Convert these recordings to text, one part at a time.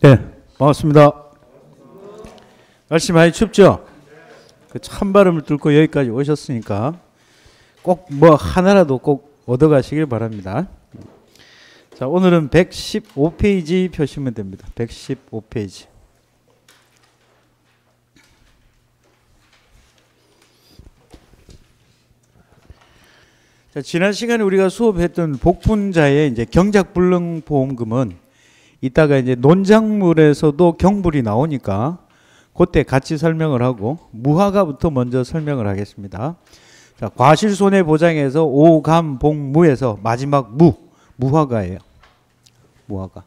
네, 반갑습니다. 날씨 많이 춥죠? 그 찬바람을 뚫고 여기까지 오셨으니까 꼭 뭐 하나라도 꼭 얻어가시길 바랍니다. 자, 오늘은 115페이지 펴시면 됩니다. 115페이지. 자, 지난 시간에 우리가 수업했던 복분자의 이제 경작불능보험금은 이따가 이제 논작물에서도 경불이 나오니까 그때 같이 설명을 하고 무화과부터 먼저 설명을 하겠습니다. 자, 과실손해보장에서 오감복무에서 마지막 무화과예요. 무화과.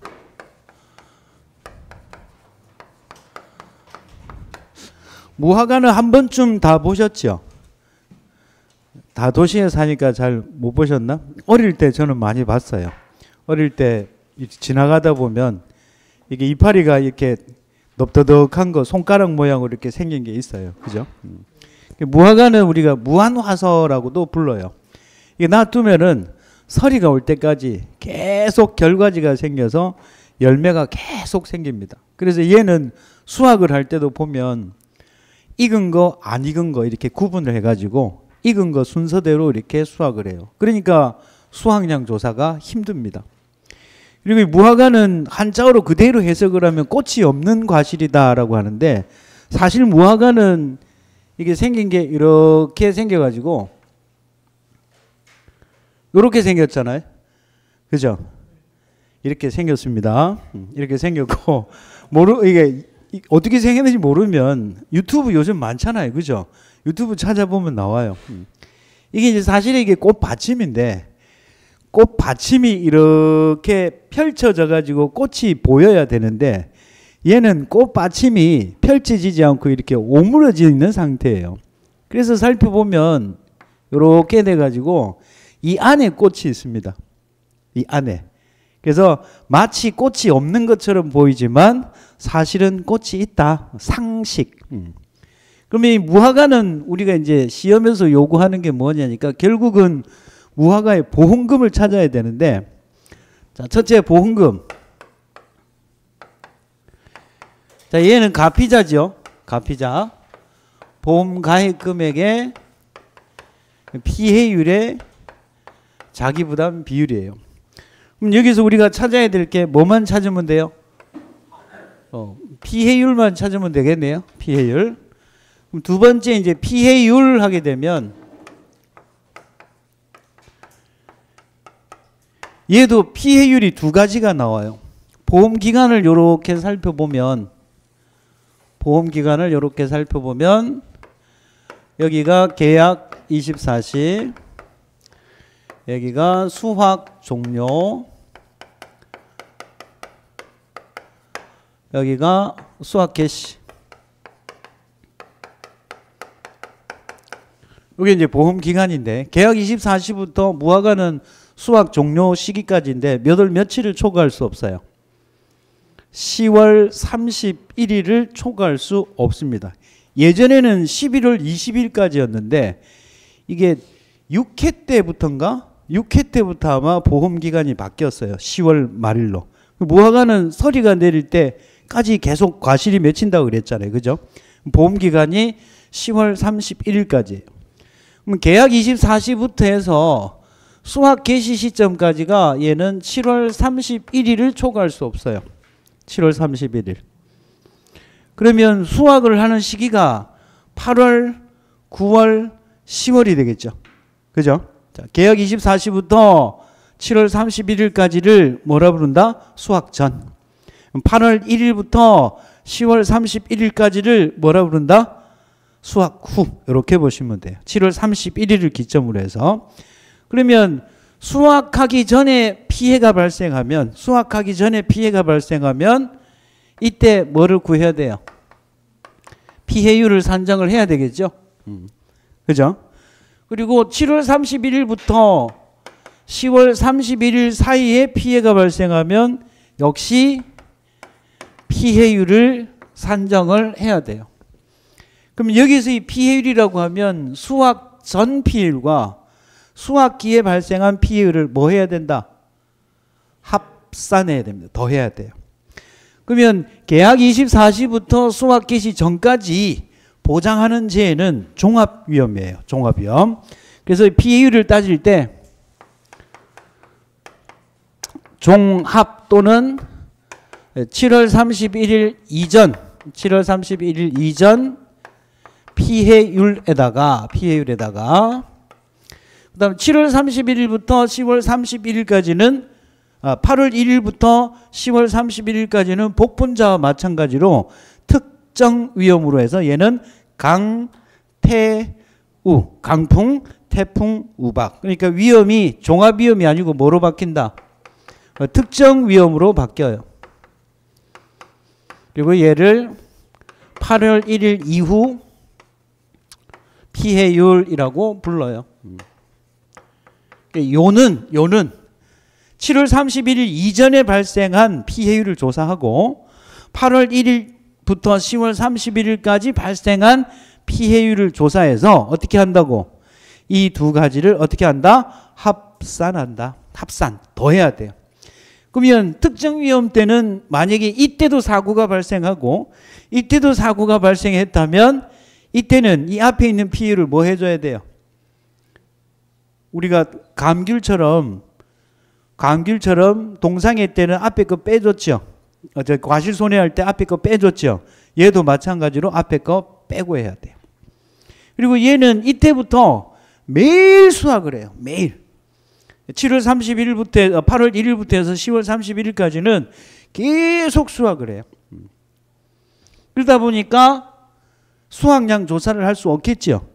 무화과는 한 번쯤 다 보셨죠? 다 도시에 사니까 잘 못 보셨나? 어릴 때 저는 많이 봤어요. 어릴 때 지나가다 보면 이게 이파리가 이렇게 넓더덕한 거 손가락 모양으로 이렇게 생긴 게 있어요. 그죠? 무화과는 우리가 무한화서라고도 불러요. 이게 놔두면은 서리가 올 때까지 계속 결과지가 생겨서 열매가 계속 생깁니다. 그래서 얘는 수확을 할 때도 보면 익은 거, 안 익은 거 이렇게 구분을 해가지고 익은 거 순서대로 이렇게 수확을 해요. 그러니까 수확량 조사가 힘듭니다. 그리고 이 무화과는 한자어로 그대로 해석을 하면 꽃이 없는 과실이다라고 하는데, 사실 무화과는 이게 생긴 게 이렇게 생겨가지고 이렇게 생겼잖아요. 그죠? 이렇게 생겼습니다. 이렇게 생겼고, 이게 어떻게 생겼는지 모르면 유튜브 요즘 많잖아요. 그죠? 유튜브 찾아보면 나와요. 이게 이제 사실 이게 꽃받침인데, 꽃받침이 이렇게 펼쳐져 가지고 꽃이 보여야 되는데 얘는 꽃받침이 펼쳐지지 않고 이렇게 오므러져 있는 상태예요. 그래서 살펴보면 이렇게 돼 가지고 이 안에 꽃이 있습니다. 이 안에. 그래서 마치 꽃이 없는 것처럼 보이지만 사실은 꽃이 있다. 상식. 그러면 이 무화과는 우리가 이제 시험에서 요구하는 게 뭐냐니까 결국은 무화과의 보험금을 찾아야 되는데, 자, 첫째 보험금. 자, 얘는 가피자죠. 가피자. 보험 가입 금액의 피해율의 자기부담 비율이에요. 그럼 여기서 우리가 찾아야 될 게 뭐만 찾으면 돼요? 피해율만 찾으면 되겠네요. 피해율. 그럼 두 번째 이제 피해율 하게 되면 얘도 피해율이 두 가지가 나와요. 보험기간을 이렇게 살펴보면 여기가 계약 24시, 여기가 수확 종료, 여기가 수확 개시. 이게 이제 보험기간인데, 계약 24시부터 무화과는 수확 종료 시기까지인데 몇 월 며칠을 초과할 수 없어요. 10월 31일을 초과할 수 없습니다. 예전에는 11월 20일까지였는데 이게 6회 때부터인가? 6회 때부터 아마 보험기간이 바뀌었어요. 10월 말일로. 무화과는 서리가 내릴 때까지 계속 과실이 맺힌다고 그랬잖아요. 그죠? 보험기간이 10월 31일까지예요. 그럼 계약 24시부터 해서 수확 개시 시점까지가 얘는 7월 31일을 초과할 수 없어요. 7월 31일. 그러면 수확을 하는 시기가 8월, 9월, 10월이 되겠죠. 그죠? 자, 계약 24시부터 7월 31일까지를 뭐라 부른다? 수확 전. 8월 1일부터 10월 31일까지를 뭐라 부른다? 수확 후. 이렇게 보시면 돼요. 7월 31일을 기점으로 해서. 그러면 수확하기 전에 피해가 발생하면 이때 뭐를 구해야 돼요? 피해율을 산정을 해야 되겠죠. 그죠? 그리고 7월 31일부터 10월 31일 사이에 피해가 발생하면 역시 피해율을 산정을 해야 돼요. 그럼 여기서 이 피해율이라고 하면 수확 전 피해율과 수확기에 발생한 피해율을 뭐 해야 된다? 합산해야 됩니다. 더해야 돼요. 그러면 개학 24시부터 수학 개시 전까지 보장하는 재해는 종합위험이에요. 종합위험. 그래서 피해율을 따질 때 종합 또는 7월 31일 이전 피해율에다가 그다음 7월 31일부터 10월 31일까지는 8월 1일부터 10월 31일까지는 복분자와 마찬가지로 특정 위험으로 해서 얘는 강풍, 태풍, 우박. 그러니까 위험이 종합 위험이 아니고 뭐로 바뀐다? 특정 위험으로 바뀌어요. 그리고 얘를 8월 1일 이후 피해율이라고 불러요. 요는 7월 31일 이전에 발생한 피해율을 조사하고 8월 1일부터 10월 31일까지 발생한 피해율을 조사해서 어떻게 한다고? 이 두 가지를 어떻게 한다? 합산한다. 합산. 더해야 돼요. 그러면 특정 위험 때는 만약에 이때도 사고가 발생하고 이때도 사고가 발생했다면 이때는 이 앞에 있는 피해를 뭐 해줘야 돼요? 우리가 감귤처럼 동상회 때는 앞에 거 빼줬죠. 과실 손해할 때 앞에 거 빼줬죠. 얘도 마찬가지로 앞에 거 빼고 해야 돼요. 그리고 얘는 이때부터 매일 수학을 해요. 매일. 7월 31일부터 8월 1일부터 해서 10월 31일까지는 계속 수학을 해요. 그러다 보니까 수학량 조사를 할 수 없겠죠.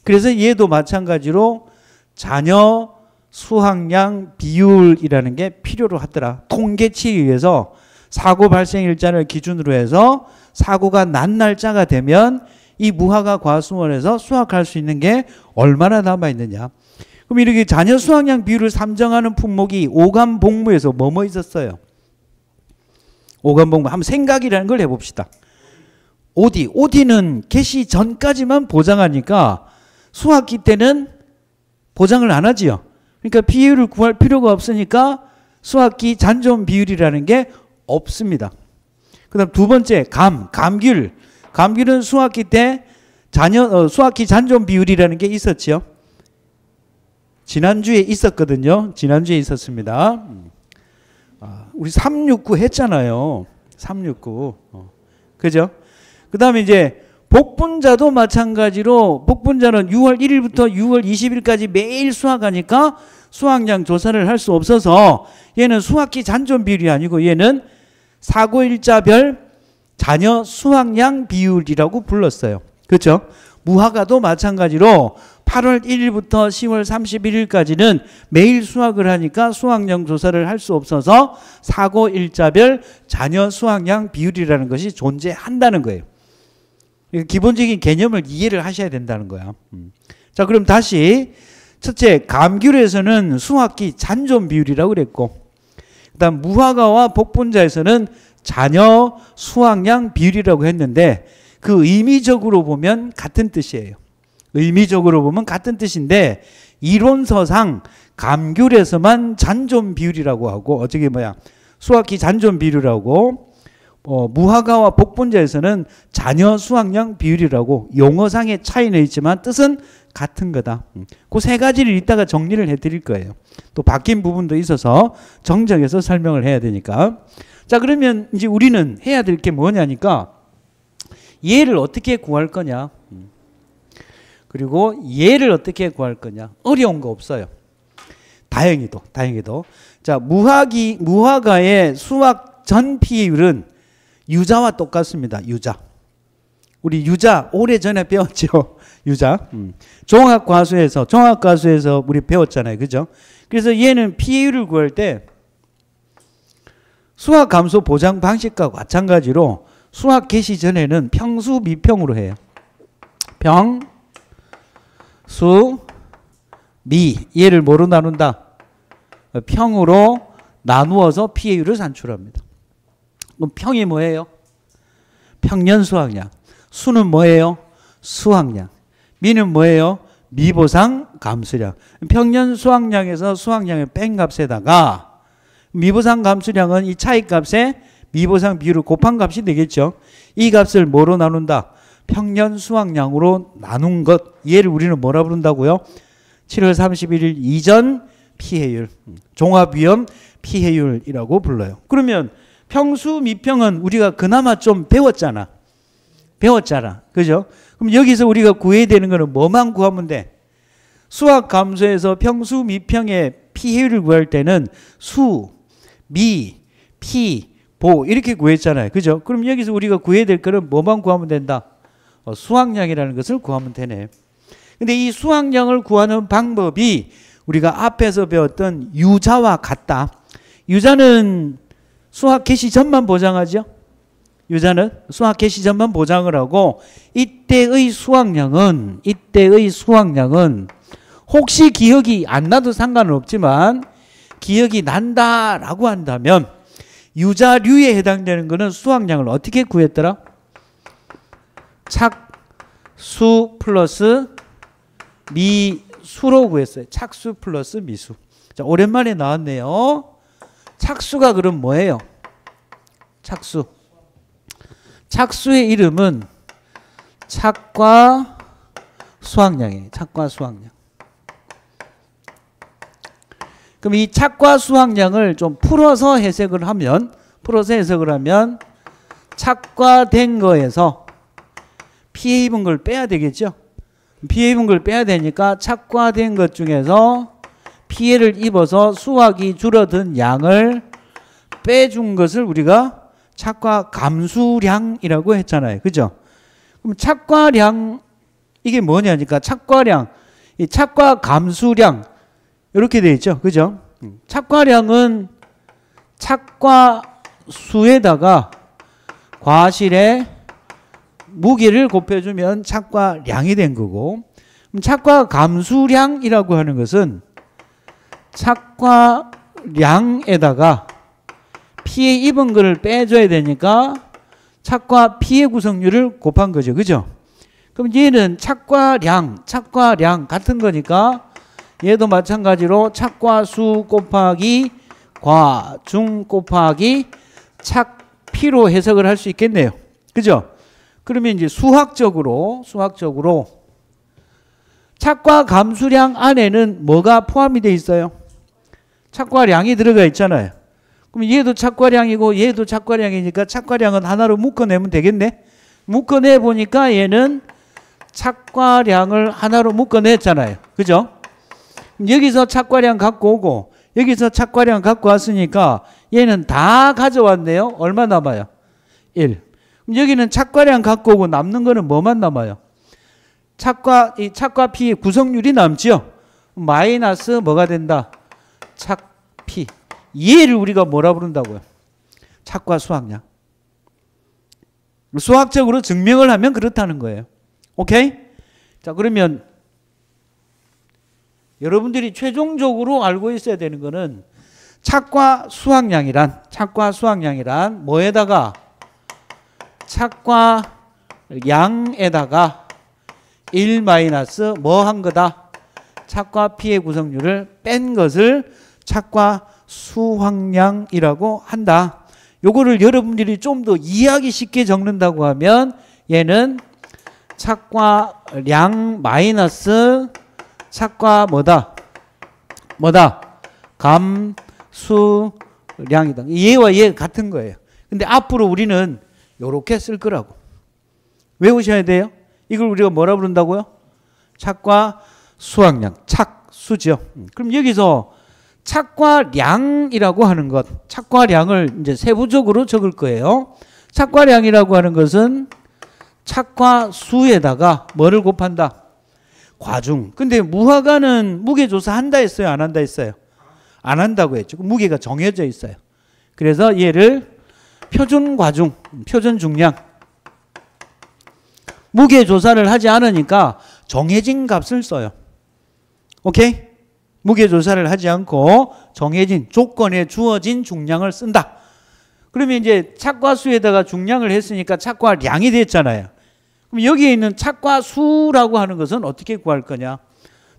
그래서 얘도 마찬가지로 자녀 수학량 비율이라는 게 필요로 하더라. 통계치에 의해서 사고 발생 일자를 기준으로 해서 사고가 난 날짜가 되면 이 무화과 과수원에서 수확할 수 있는 게 얼마나 남아있느냐. 그럼 이렇게 자녀 수확량 비율을 산정하는 품목이 오감복무에서 뭐뭐 있었어요? 오감복무. 한번 생각이라는 걸 해봅시다. 오디는 개시 전까지만 보장하니까 수학기 때는 보장을 안 하지요. 그러니까 비율을 구할 필요가 없으니까 수학기 잔존 비율이라는 게 없습니다. 그 다음 두 번째 감귤. 감귤은 수학기 때 수학기 잔존 비율이라는 게 있었죠. 지난주에 있었거든요. 지난주에 있었습니다. 우리 369 했잖아요. 369. 그죠? 그 다음에 이제 복분자도 마찬가지로 복분자는 6월 1일부터 6월 20일까지 매일 수확하니까 수확량 조사를 할 수 없어서 얘는 수학기 잔존 비율이 아니고 얘는 사고일자별 자녀 수확량 비율이라고 불렀어요. 그렇죠? 무화과도 마찬가지로 8월 1일부터 10월 31일까지는 매일 수확을 하니까 수확량 조사를 할 수 없어서 사고일자별 자녀 수확량 비율이라는 것이 존재한다는 거예요. 기본적인 개념을 이해를 하셔야 된다는 거야. 자, 그럼 다시 첫째, 감귤에서는 수확기 잔존 비율이라고 그랬고, 그다음 무화과와 복분자에서는 자녀 수확량 비율이라고 했는데 그 의미적으로 보면 같은 뜻이에요. 의미적으로 보면 같은 뜻인데 이론서상 감귤에서만 잔존 비율이라고 하고 수확기 잔존 비율이라고 무화과와 복분자에서는 자녀 수확량 비율이라고 용어상의 차이는 있지만 뜻은 같은 거다. 그 세 가지를 이따가 정리를 해드릴 거예요. 또 바뀐 부분도 있어서 정정해서 설명을 해야 되니까. 자, 그러면 이제 우리는 해야 될 게 뭐냐니까 얘를 어떻게 구할 거냐. 그리고 얘를 어떻게 구할 거냐. 어려운 거 없어요. 다행히도. 자, 무화과의 수확 전 피해율은 유자와 똑같습니다. 우리 유자 오래전에 배웠죠. 유자. 종합과수에서 우리 배웠잖아요. 그죠? 그래서 얘는 피해율을 구할 때 수학 감소 보장 방식과 마찬가지로 수학 개시 전에는 평수 미평으로 해요. 평수 미. 얘를 뭐로 나눈다? 평으로 나누어서 피해율을 산출합니다. 그럼 평이 뭐예요? 평년 수확량. 수는 뭐예요? 수확량. 미는 뭐예요? 미보상 감수량. 평년 수확량에서 수확량의 뺀 값에다가 미보상 감수량은 이 차이값에 미보상 비율을 곱한 값이 되겠죠. 이 값을 뭐로 나눈다? 평년 수확량으로 나눈 것. 얘를 우리는 뭐라 부른다고요? 7월 31일 이전 피해율, 종합위험 피해율이라고 불러요. 그러면 평수 미평은 우리가 그나마 좀 배웠잖아. 그죠? 그럼 여기서 우리가 구해야 되는 거는 뭐만 구하면 돼? 수학감소에서 평수 미평의 피해율을 구할 때는 수, 미, 피, 보 이렇게 구했잖아요. 그죠? 그럼 여기서 우리가 구해야 될 거는 뭐만 구하면 된다? 수확량이라는 것을 구하면 되네. 근데 이 수확량을 구하는 방법이 우리가 앞에서 배웠던 유자와 같다. 유자는 수학 개시 전만 보장하죠. 유자는 수학 개시 전만 보장을 하고 이때의 수확량은 혹시 기억이 안 나도 상관은 없지만 기억이 난다라고 한다면 유자류에 해당되는 것은 수확량을 어떻게 구했더라? 착수 플러스 미수로 구했어요. 착수 플러스 미수. 자, 오랜만에 나왔네요. 착수가 그럼 뭐예요? 착수. 착수의 이름은 착과 수확량이에요. 착과 수확량. 그럼 이 착과 수확량을 좀 풀어서 해석을 하면 착과된 거에서 피해 입은 걸 빼야 되겠죠. 피해 입은 걸 빼야 되니까 착과된 것 중에서 피해를 입어서 수확이 줄어든 양을 빼준 것을 우리가 착과 감수량이라고 했잖아요. 그죠? 그럼 착과량 이게 뭐냐니까 착과량, 이 착과 감수량 이렇게 되어 있죠. 그죠? 착과량은 착과수에다가 과실의 무게를 곱해주면 착과량이 된 거고, 착과감수량이라고 하는 것은 착과량에다가 피해 입은 거를 빼줘야 되니까 착과 피해 구성률을 곱한 거죠. 그죠? 그럼 얘는 착과량 같은 거니까 얘도 마찬가지로 착과수 곱하기 과중 곱하기 착피로 해석을 할 수 있겠네요. 그죠? 그러면 이제 수학적으로 착과 감수량 안에는 뭐가 포함이 되어 있어요? 착과량이 들어가 있잖아요. 그럼 얘도 착과량이고 얘도 착과량이니까 착과량은 하나로 묶어내면 되겠네. 묶어내 보니까 얘는 착과량을 하나로 묶어냈잖아요. 그죠? 여기서 착과량 갖고 오고 여기서 착과량 갖고 왔으니까 얘는 다 가져왔네요. 얼마 남아요? 1. 그럼 여기는 착과량 갖고 오고 남는 거는 뭐만 남아요? 이 착과 피의 구성률이 남죠. 마이너스 뭐가 된다? 착피. 얘를 우리가 뭐라 부른다고요? 착과 수확량. 수학적으로 증명을 하면 그렇다는 거예요. 오케이? 자, 그러면 여러분들이 최종적으로 알고 있어야 되는 거는 착과 수확량이란 뭐에다가 착과량에다가 1 마이너스 뭐 한 거다? 착과 피해 구성률을 뺀 것을 착과 수확량이라고 한다. 요거를 여러분들이 좀 더 이해하기 쉽게 적는다고 하면 얘는 착과량 마이너스 착과 뭐다? 감수량이다. 얘와 얘 같은 거예요. 근데 앞으로 우리는 요렇게 쓸 거라고. 외우셔야 돼요. 이걸 우리가 뭐라 부른다고요? 착과 수확량. 착수죠. 그럼 여기서 착과량이라고 하는 것, 착과량을 이제 세부적으로 적을 거예요. 착과량이라고 하는 것은 착과수에다가 뭐를 곱한다? 과중. 근데 무화과는 무게조사 한다 했어요? 안 한다 했어요? 안 한다고 했죠. 무게가 정해져 있어요. 그래서 얘를 표준 과중, 표준 중량. 무게조사를 하지 않으니까 정해진 값을 써요. 오케이? 무게조사를 하지 않고 정해진 조건에 주어진 중량을 쓴다. 그러면 이제 착과수에다가 중량을 했으니까 착과량이 됐잖아요. 그럼 여기에 있는 착과수라고 하는 것은 어떻게 구할 거냐?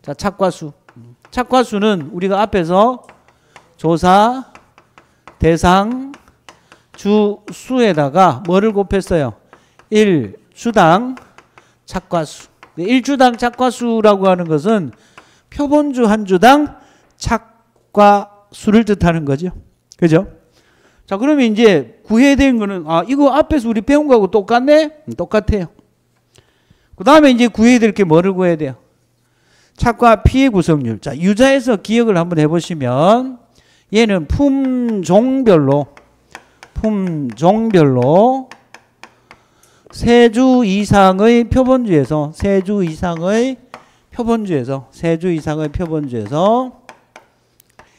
자, 착과수. 착과수는 우리가 앞에서 조사, 대상, 주수에다가 뭐를 곱했어요? 1주당 착과수. 1주당 착과수라고 하는 것은 표본주 한 주당 착과수를 뜻하는 거죠. 그죠? 자, 그러면 이제 구해야 되는 거는, 이거 앞에서 우리 배운 거하고 똑같네? 똑같아요. 그 다음에 이제 구해야 될 게 뭐를 구해야 돼요? 착과 P의 구성률. 자, 유자에서 기억을 한번 해보시면, 얘는 품종별로 세 주 이상의 표본주에서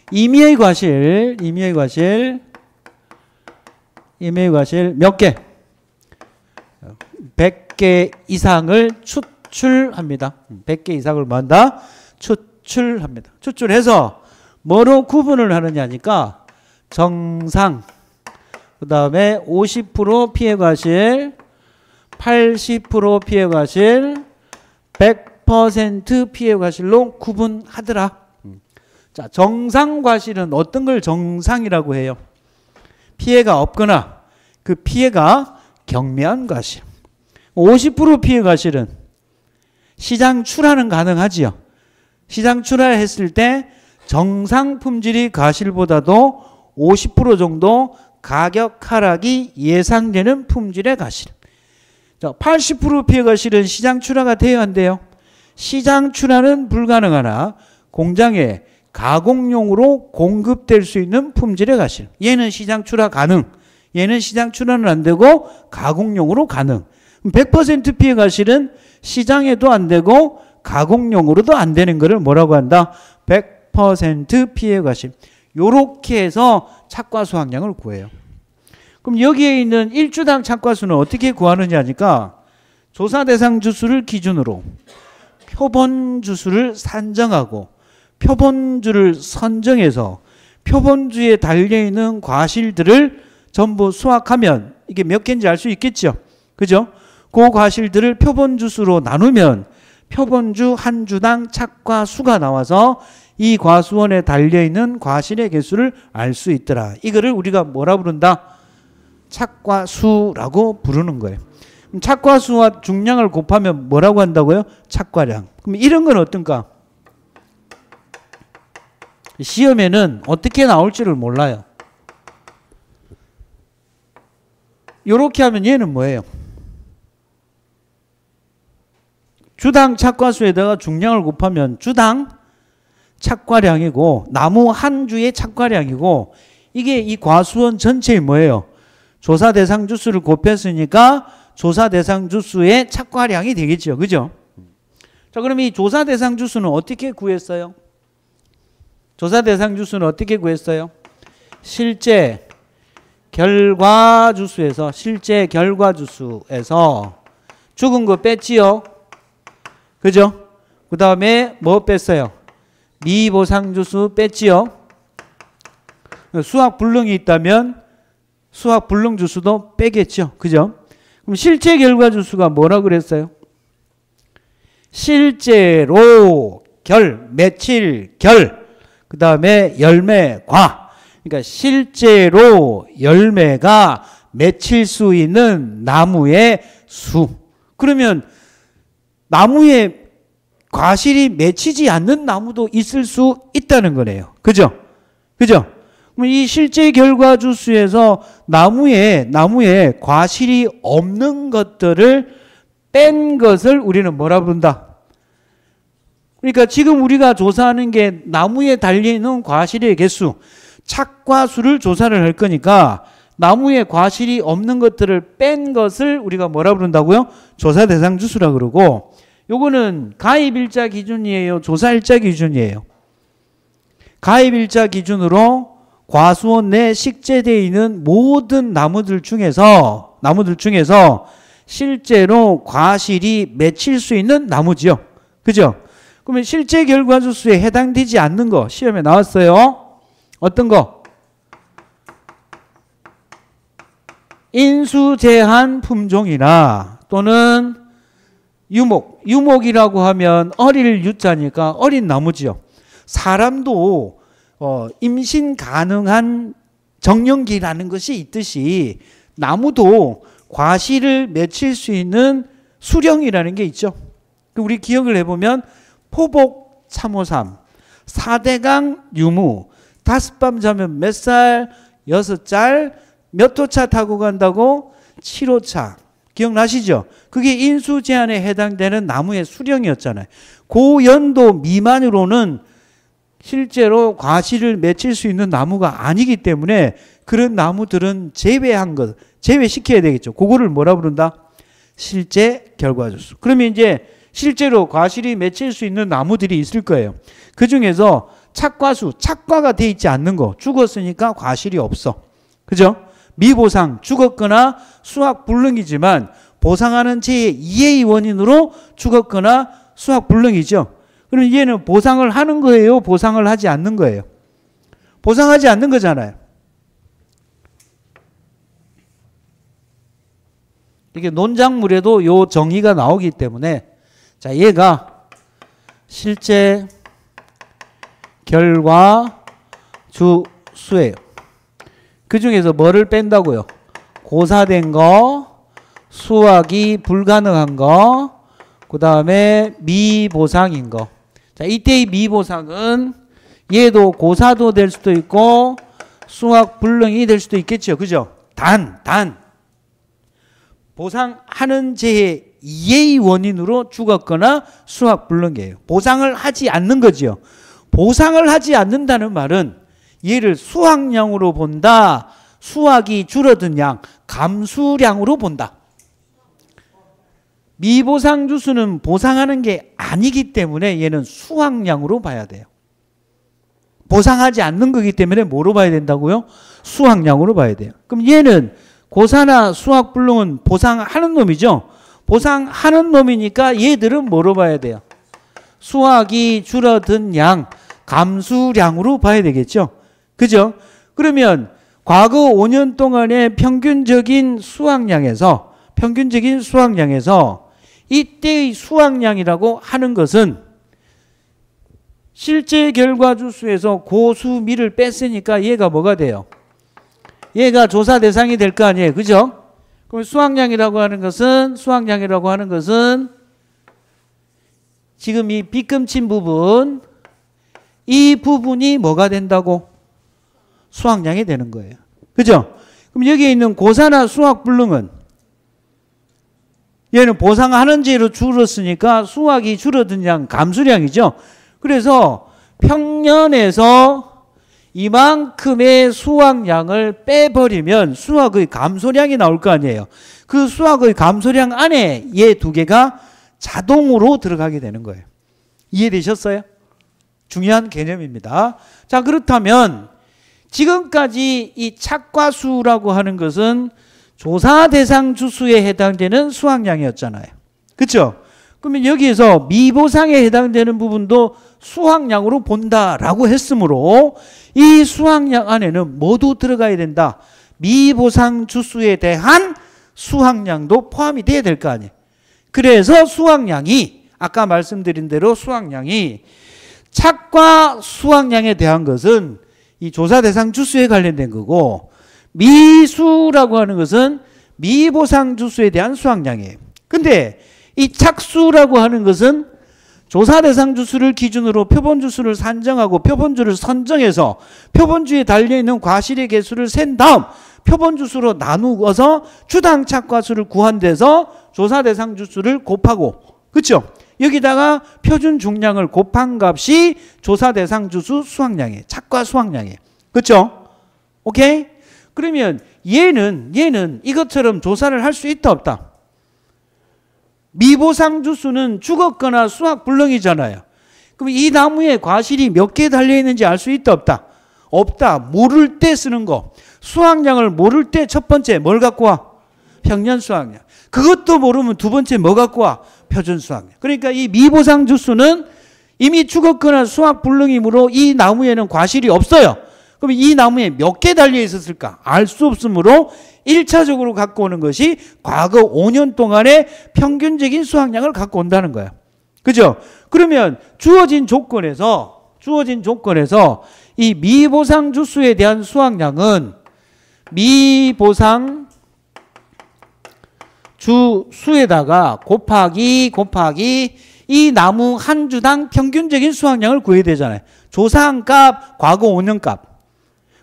임의의 과실 몇 개? 100개 이상을 추출합니다. 100개 이상을 뭐 한다? 추출합니다. 추출해서 뭐로 구분을 하느냐니까 정상, 그 다음에 50% 피해 과실, 80% 피해 과실, 100% 피해 과실로 구분하더라. 자, 정상 과실은 어떤 걸 정상이라고 해요? 피해가 없거나 그 피해가 경미한 과실. 50% 피해 과실은 시장 출하는 가능하지요. 시장 출하했을 때 정상 품질이 과실보다도 50% 정도 가격 하락이 예상되는 품질의 과실. 자, 80% 피해 과실은 시장 출하가 돼야 한대요. 시장 출하는 불가능하나 공장에 가공용으로 공급될 수 있는 품질의 과실. 얘는 시장 출하 가능. 얘는 시장 출하는 안 되고 가공용으로 가능. 100% 피해 과실은 시장에도 안 되고 가공용으로도 안 되는 거를 뭐라고 한다? 100% 피해 과실. 요렇게 해서 착과수 함량을 구해요. 그럼 여기에 있는 1주당 착과수는 어떻게 구하느냐 하니까 조사 대상 주수를 기준으로 표본 주수를 산정하고 표본주를 선정해서 표본주에 달려있는 과실들을 전부 수확하면 이게 몇 개인지 알 수 있겠죠. 그죠? 그 과실들을 표본주수로 나누면 표본주 한 주당 착과수가 나와서 이 과수원에 달려있는 과실의 개수를 알 수 있더라. 이거를 우리가 뭐라 부른다? 착과수라고 부르는 거예요. 착과수와 중량을 곱하면 뭐라고 한다고요? 착과량. 그럼 이런 건 어떤가? 시험에는 어떻게 나올지를 몰라요. 이렇게 하면 얘는 뭐예요? 주당 착과수에다가 중량을 곱하면 주당 착과량이고 나무 한 주의 착과량이고 이게 이 과수원 전체의 뭐예요? 조사 대상 주수를 곱했으니까 조사 대상 주수의 착과량이 되겠죠. 그죠? 자, 그럼 이 조사 대상 주수는 어떻게 구했어요? 조사 대상 주수는 어떻게 구했어요? 실제 결과 주수에서 죽은 거 뺐지요. 그죠? 그 다음에 뭐 뺐어요? 미보상 주수 뺐지요. 수학 불능이 있다면 수학 불능 주수도 빼겠죠. 그죠? 그럼 실제 결과 주수가 뭐라 그랬어요? 실제로 며칠 그 다음에 열매과. 그러니까 실제로 열매가 맺힐 수 있는 나무의 수. 그러면 나무에 과실이 맺히지 않는 나무도 있을 수 있다는 거네요. 그죠? 그죠? 그럼 이 실제 결과 주수에서 나무에 과실이 없는 것들을 뺀 것을 우리는 뭐라 부른다? 그러니까 지금 우리가 조사하는 게 나무에 달려있는 과실의 개수, 착과수를 조사를 할 거니까 나무에 과실이 없는 것들을 뺀 것을 우리가 뭐라 부른다고요? 조사 대상 주수라 그러고, 요거는 가입일자 기준이에요? 조사일자 기준이에요? 가입일자 기준으로 과수원 내에 식재되어 있는 모든 나무들 중에서 실제로 과실이 맺힐 수 있는 나무지요. 그죠? 그러면 실제 결과 주수에 해당되지 않는 거 시험에 나왔어요. 어떤 거? 인수 제한 품종이나 또는 유목이라고 하면 어릴 유자니까 어린 나무지요. 사람도 임신 가능한 정령기라는 것이 있듯이 나무도 과실을 맺힐 수 있는 수령이라는 게 있죠. 우리 기억을 해보면 포복 참호삼, 4대강 유무, 5밤 자면 몇 살, 6짤, 몇 호차 타고 간다고? 7호차. 기억나시죠? 그게 인수 제한에 해당되는 나무의 수령이었잖아요. 그 연도 미만으로는 실제로 과실을 맺힐 수 있는 나무가 아니기 때문에 그런 나무들은 제외한 것, 제외시켜야 되겠죠. 그거를 뭐라 부른다? 실제 결과주수. 그러면 이제 실제로 과실이 맺힐 수 있는 나무들이 있을 거예요. 그 중에서 착과수, 착과가 돼 있지 않는 거, 죽었으니까 과실이 없어. 그죠? 미보상, 죽었거나 수확불능이지만 보상하는 제2의 원인으로 죽었거나 수확불능이죠. 그럼 얘는 보상을 하는 거예요? 보상을 하지 않는 거예요? 보상하지 않는 거잖아요. 이게 논작물에도 요 정의가 나오기 때문에 자, 얘가 실제 결과 주수예요. 그 중에서 뭐를 뺀다고요? 고사된 거, 수확이 불가능한 거, 그 다음에 미보상인 거. 자, 이때의 미보상은 얘도 고사도 될 수도 있고 수확 불능이 될 수도 있겠죠. 그죠? 단 보상하는 재해 이의 원인으로 죽었거나 수확 불능이에요. 보상을 하지 않는 거죠. 보상을 하지 않는다는 말은 얘를 수확량으로 본다. 수확이 줄어든 양, 감수량으로 본다. 미보상 주수는 보상하는 게 아니기 때문에 얘는 수확량으로 봐야 돼요. 보상하지 않는 거기 때문에 뭐로 봐야 된다고요? 수확량으로 봐야 돼요. 그럼 얘는 고사나 수확불능은 보상하는 놈이죠. 보상하는 놈이니까 얘들은 뭐로 봐야 돼요? 수확이 줄어든 양, 감수량으로 봐야 되겠죠. 그죠? 그러면 과거 5년 동안의 평균적인 수확량에서 이때의 수확량이라고 하는 것은 실제 결과주수에서 고수미를 뺐으니까 얘가 뭐가 돼요? 얘가 조사 대상이 될 거 아니에요. 그죠? 그럼 수확량이라고 하는 것은 지금 이 빗금친 부분, 이 부분이 뭐가 된다고? 수확량이 되는 거예요. 그죠? 그럼 여기에 있는 고사나 수확불능은 얘는 보상하는 죄로 줄었으니까 수확이 줄어든 양, 감수량이죠. 그래서 평년에서 이만큼의 수확량을 빼버리면 수확의 감소량이 나올 거 아니에요. 그 수확의 감소량 안에 얘 두 개가 자동으로 들어가게 되는 거예요. 이해되셨어요? 중요한 개념입니다. 자, 그렇다면 지금까지 이 착과수라고 하는 것은 조사 대상 주수에 해당되는 수확량이었잖아요. 그렇죠? 그러면 여기에서 미보상에 해당되는 부분도 수확량으로 본다라고 했으므로 이 수확량 안에는 뭐도 들어가야 된다? 미보상 주수에 대한 수확량도 포함이 돼야 될 거 아니에요. 그래서 수확량이 아까 말씀드린 대로 수확량이 착과 수확량에 대한 것은 이 조사 대상 주수에 관련된 거고 미수라고 하는 것은 미보상 주수에 대한 수확량이에요. 근데 이 착수라고 하는 것은 조사 대상 주수를 기준으로 표본 주수를 산정하고 표본주를 선정해서 표본주에 달려있는 과실의 개수를 센 다음 표본 주수로 나누어서 주당 착과수를 구한 데서 조사 대상 주수를 곱하고, 그렇죠? 여기다가 표준 중량을 곱한 값이 조사 대상 주수 수확량이에요. 착과 수확량이에요. 그렇죠? 오케이? 그러면 얘는 이것처럼 조사를 할 수 있다 없다? 미보상 주수는 죽었거나 수확불능이잖아요. 그럼 이 나무에 과실이 몇 개 달려있는지 알 수 있다 없다? 없다. 모를 때 쓰는 거. 수확량을 모를 때 첫 번째 뭘 갖고 와? 평년 수확량. 그것도 모르면 두 번째 뭐 갖고 와? 표준 수확량. 그러니까 이 미보상 주수는 이미 죽었거나 수확불능이므로 이 나무에는 과실이 없어요. 그럼 이 나무에 몇 개 달려 있었을까? 알 수 없으므로 1차적으로 갖고 오는 것이 과거 5년 동안의 평균적인 수확량을 갖고 온다는 거야. 그죠? 그러면 주어진 조건에서 이 미보상 주수에 대한 수확량은 미보상 주 수에다가 곱하기 이 나무 한 주당 평균적인 수확량을 구해야 되잖아요. 조사한 값, 과거 5년 값.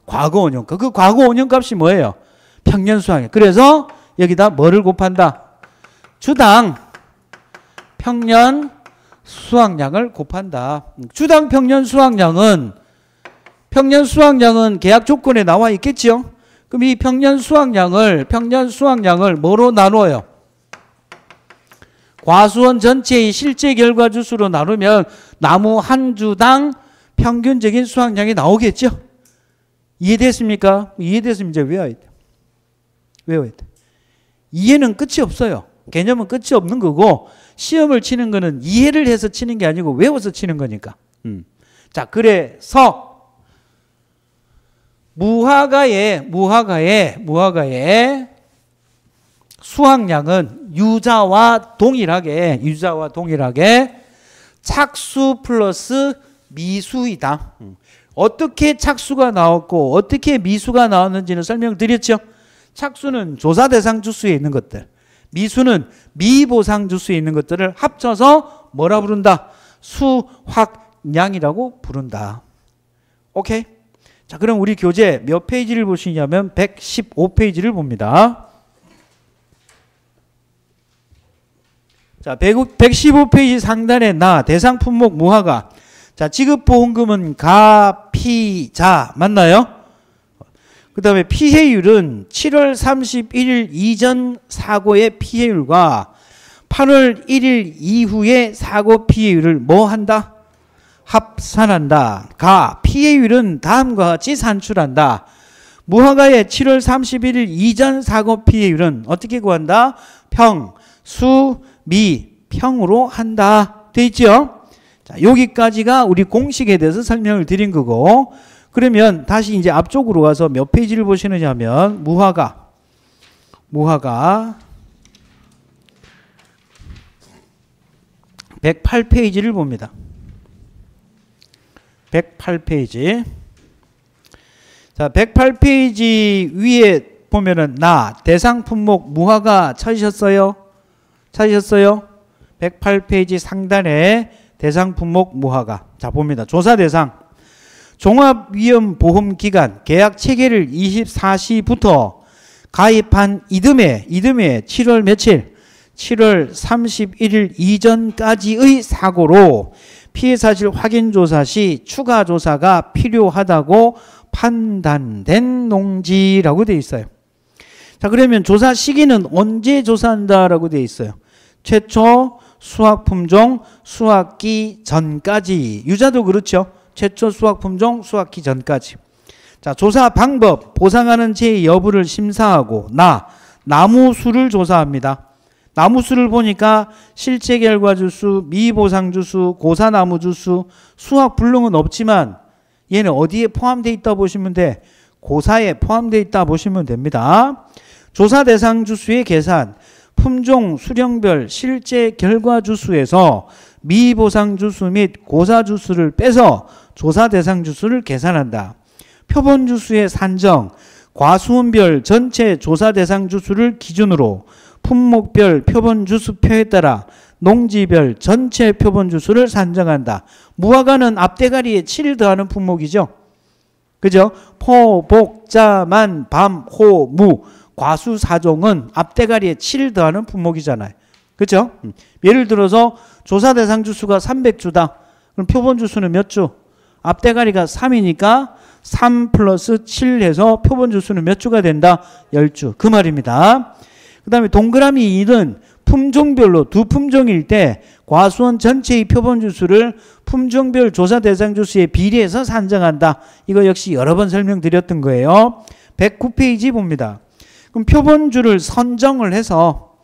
과거 5년 값. 그 과거 5년 값이 뭐예요? 평년 수확량. 그래서 여기다 뭐를 곱한다? 주당 평년 수확량을 곱한다. 주당 평년 수확량은 계약 조건에 나와 있겠죠? 그럼 이 평년 수확량을 뭐로 나누어요? 과수원 전체의 실제 결과 주수로 나누면 나무 한 주당 평균적인 수확량이 나오겠죠? 이해됐습니까? 이해됐으면 이제 외워야 돼. 이해는 끝이 없어요. 개념은 끝이 없는 거고 시험을 치는 거는 이해를 해서 치는 게 아니고 외워서 치는 거니까. 자, 그래서 무화과의 수확량은 유자와 동일하게 착수 플러스 미수이다. 어떻게 착수가 나왔고 어떻게 미수가 나왔는지는 설명드렸죠. 착수는 조사 대상 주수에 있는 것들, 미수는 미보상 주수에 있는 것들을 합쳐서 뭐라 부른다? 수확량이라고 부른다. 오케이? 자, 그럼 우리 교재 몇 페이지를 보시냐면 115페이지를 봅니다. 자, 115페이지 상단에 대상 품목 무화과. 자, 지급보험금은 가피자 맞나요? 그 다음에 피해율은 7월 31일 이전 사고의 피해율과 8월 1일 이후의 사고 피해율을 뭐 한다? 합산한다. 피해율은 다음과 같이 산출한다. 무화과의 7월 31일 이전 사고 피해율은 어떻게 구한다? 평으로 한다. 돼 있죠? 자, 여기까지가 우리 공식에 대해서 설명을 드린 거고, 그러면 다시 이제 앞쪽으로 가서 몇 페이지를 보시느냐 하면 무화과 108페이지를 봅니다. 108페이지. 자, 108페이지 위에 보면은 대상 품목 무화과 찾으셨어요? 108페이지 상단에 대상 품목 무화과. 자, 봅니다. 조사 대상. 종합위험보험기간 계약 체계를 24시부터 가입한 이듬해 7월 며칠? 7월 31일 이전까지의 사고로 피해 사실 확인 조사 시 추가 조사가 필요하다고 판단된 농지라고 되어 있어요. 자, 그러면 조사 시기는 언제 조사한다라고 되어 있어요. 최초 수확 품종 수확기 전까지. 유자도 그렇죠. 최초 수확 품종 수확기 전까지. 자, 조사 방법. 보상하는 제 여부를 심사하고 나무 수를 조사합니다. 나무 수를 보니까 실제 결과 주수, 미보상 주수, 고사나무 주수, 수확 불능은 없지만 얘는 어디에 포함되어 있다 보시면 돼? 고사에 포함되어 있다 보시면 됩니다. 조사 대상 주수의 계산. 품종, 수령별, 실제 결과 주수에서 미보상 주수 및 고사 주수를 빼서 조사 대상 주수를 계산한다. 표본 주수의 산정, 과수원별 전체 조사 대상 주수를 기준으로 품목별 표본 주수표에 따라 농지별 전체 표본 주수를 산정한다. 무화과는 앞대가리에 7 더하는 품목이죠. 그죠? 포, 복, 자, 만, 밤, 호, 무. 과수사종은 앞대가리에 7 더하는 품목이잖아요. 그죠? 예를 들어서 조사 대상 주수가 300주다. 그럼 표본 주수는 몇 주? 앞대가리가 3이니까 3 플러스 7 해서 표본 주수는 몇 주가 된다? 10주. 그 말입니다. 그 다음에 동그라미 2는 품종별로 두 품종일 때 과수원 전체의 표본 주수를 품종별 조사 대상 주수에 비례해서 산정한다. 이거 역시 여러 번 설명드렸던 거예요. 109페이지 봅니다. 그럼 표본주를 선정을 해서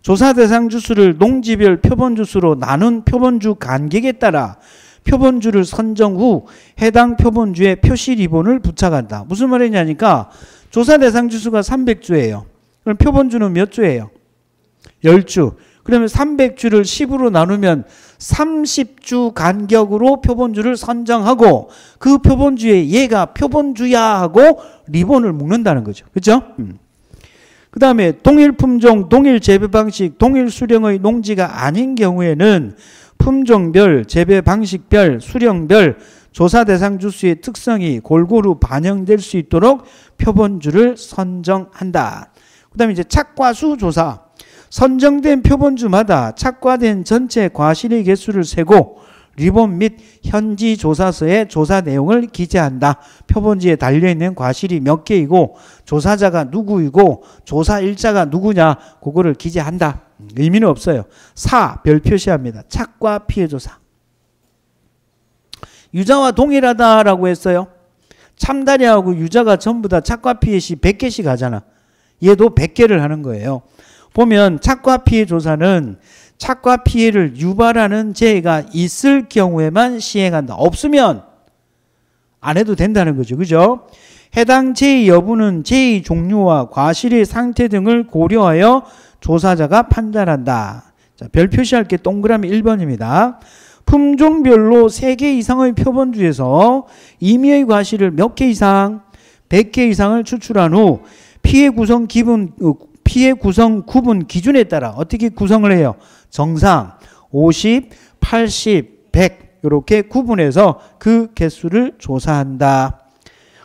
조사 대상 주수를 농지별 표본 주수로 나눈 표본주 간격에 따라 표본주를 선정 후 해당 표본주에 표시 리본을 부착한다. 무슨 말이냐니까 조사 대상 주수가 300주예요. 그럼 표본주는 몇 주예요? 10주. 그러면 300주를 10으로 나누면 30주 간격으로 표본주를 선정하고 그 표본주에 얘가 표본주야 하고 리본을 묶는다는 거죠. 그렇죠? 그 다음에 동일 품종, 동일 재배 방식, 동일 수령의 농지가 아닌 경우에는 품종별, 재배 방식별, 수령별 조사 대상 주수의 특성이 골고루 반영될 수 있도록 표본주를 선정한다. 그 다음에 이제 착과수 조사. 선정된 표본주마다 착과된 전체 과실의 개수를 세고 리본 및 현지 조사서에 조사 내용을 기재한다. 표본지에 달려있는 과실이 몇 개이고 조사자가 누구이고 조사 일자가 누구냐 그거를 기재한다. 의미는 없어요. 4. 별 표시합니다. 착과 피해 조사. 유자와 동일하다라고 했어요. 참다리하고 유자가 전부 다 착과 피해시 100개씩 하잖아. 얘도 100개를 하는 거예요. 보면 착과 피해 조사는 착과 피해를 유발하는 재해가 있을 경우에만 시행한다. 없으면 안 해도 된다는 거죠. 그죠? 해당 재해 여부는 재해 종류와 과실의 상태 등을 고려하여 조사자가 판단한다. 자, 별 표시할 게 동그라미 1번입니다. 품종별로 3개 이상의 표본주에서 임의의 과실을 몇 개 이상, 100개 이상을 추출한 후 피해 구성 구분 기준에 따라 어떻게 구성을 해요? 정상, 50, 80, 100 이렇게 구분해서 그 개수를 조사한다.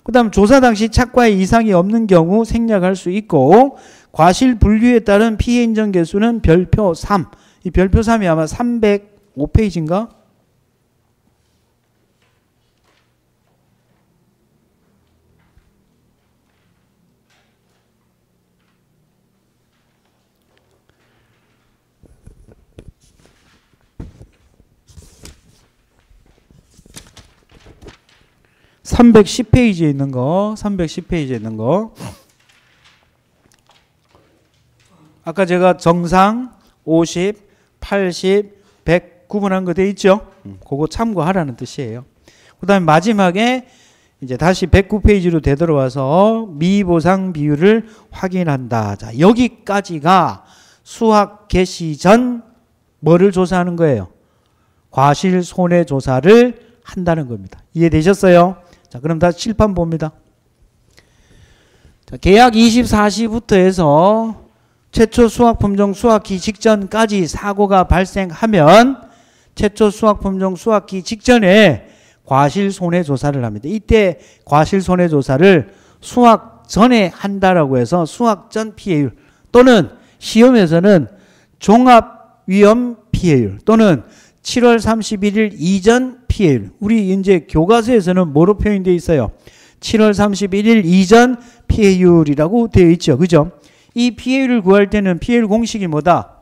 그 다음 조사 당시 착과에 이상이 없는 경우 생략할 수 있고 과실 분류에 따른 피해 인정 개수는 별표 3. 이 별표 3이 아마 305페이지인가? (310페이지에) 있는 거, 310페이지에 있는 거. 아까 제가 정상, 50, 80, 100 구분한 거 돼 있죠? 그거 참고하라는 뜻이에요. 그 다음에 마지막에 이제 다시 109페이지로 되돌아와서 미보상 비율을 확인한다. 자, 여기까지가 수학 개시 전 뭐를 조사하는 거예요? 과실 손해 조사를 한다는 겁니다. 이해되셨어요? 자, 그럼 다시 칠판 봅니다. 자, 계약 24시부터 해서 최초 수확품종 수확기 직전까지 사고가 발생하면 최초 수확품종 수확기 직전에 과실 손해 조사를 합니다. 이때 과실 손해 조사를 수확 전에 한다라고 해서 수확 전 피해율 또는 시험에서는 종합 위험 피해율 또는 7월 31일 이전 피해율. 우리 이제 교과서에서는 뭐로 표현되어 있어요? 7월 31일 이전 피해율이라고 되어 있죠. 그죠? 이 피해율을 구할 때는 피해율 공식이 뭐다?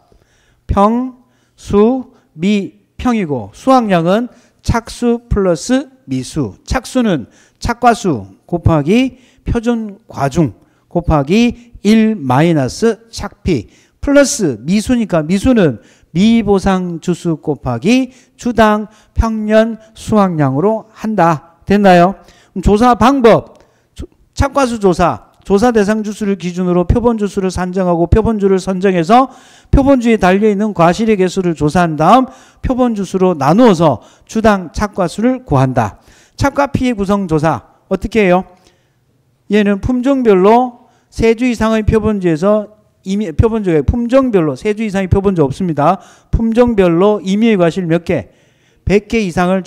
평, 수, 미, 평이고 수확량은 착수 플러스 미수. 착수는 착과수 곱하기 표준 과중 곱하기 1 마이너스 착피 플러스 미수니까 미수는 미보상 주수 곱하기 주당 평년 수확량으로 한다. 됐나요? 조사 방법. 착과수 조사. 조사 대상 주수를 기준으로 표본 주수를 산정하고 표본주를 선정해서 표본주에 달려있는 과실의 개수를 조사한 다음 표본 주수로 나누어서 주당 착과수를 구한다. 착과 피해 구성 조사. 어떻게 해요? 얘는 품종별로 3주 이상의 표본주에서 표본주에 품종별로 3주 이상의 표본주 없습니다. 품종별로 임의의 과실 몇 개? 100개 이상을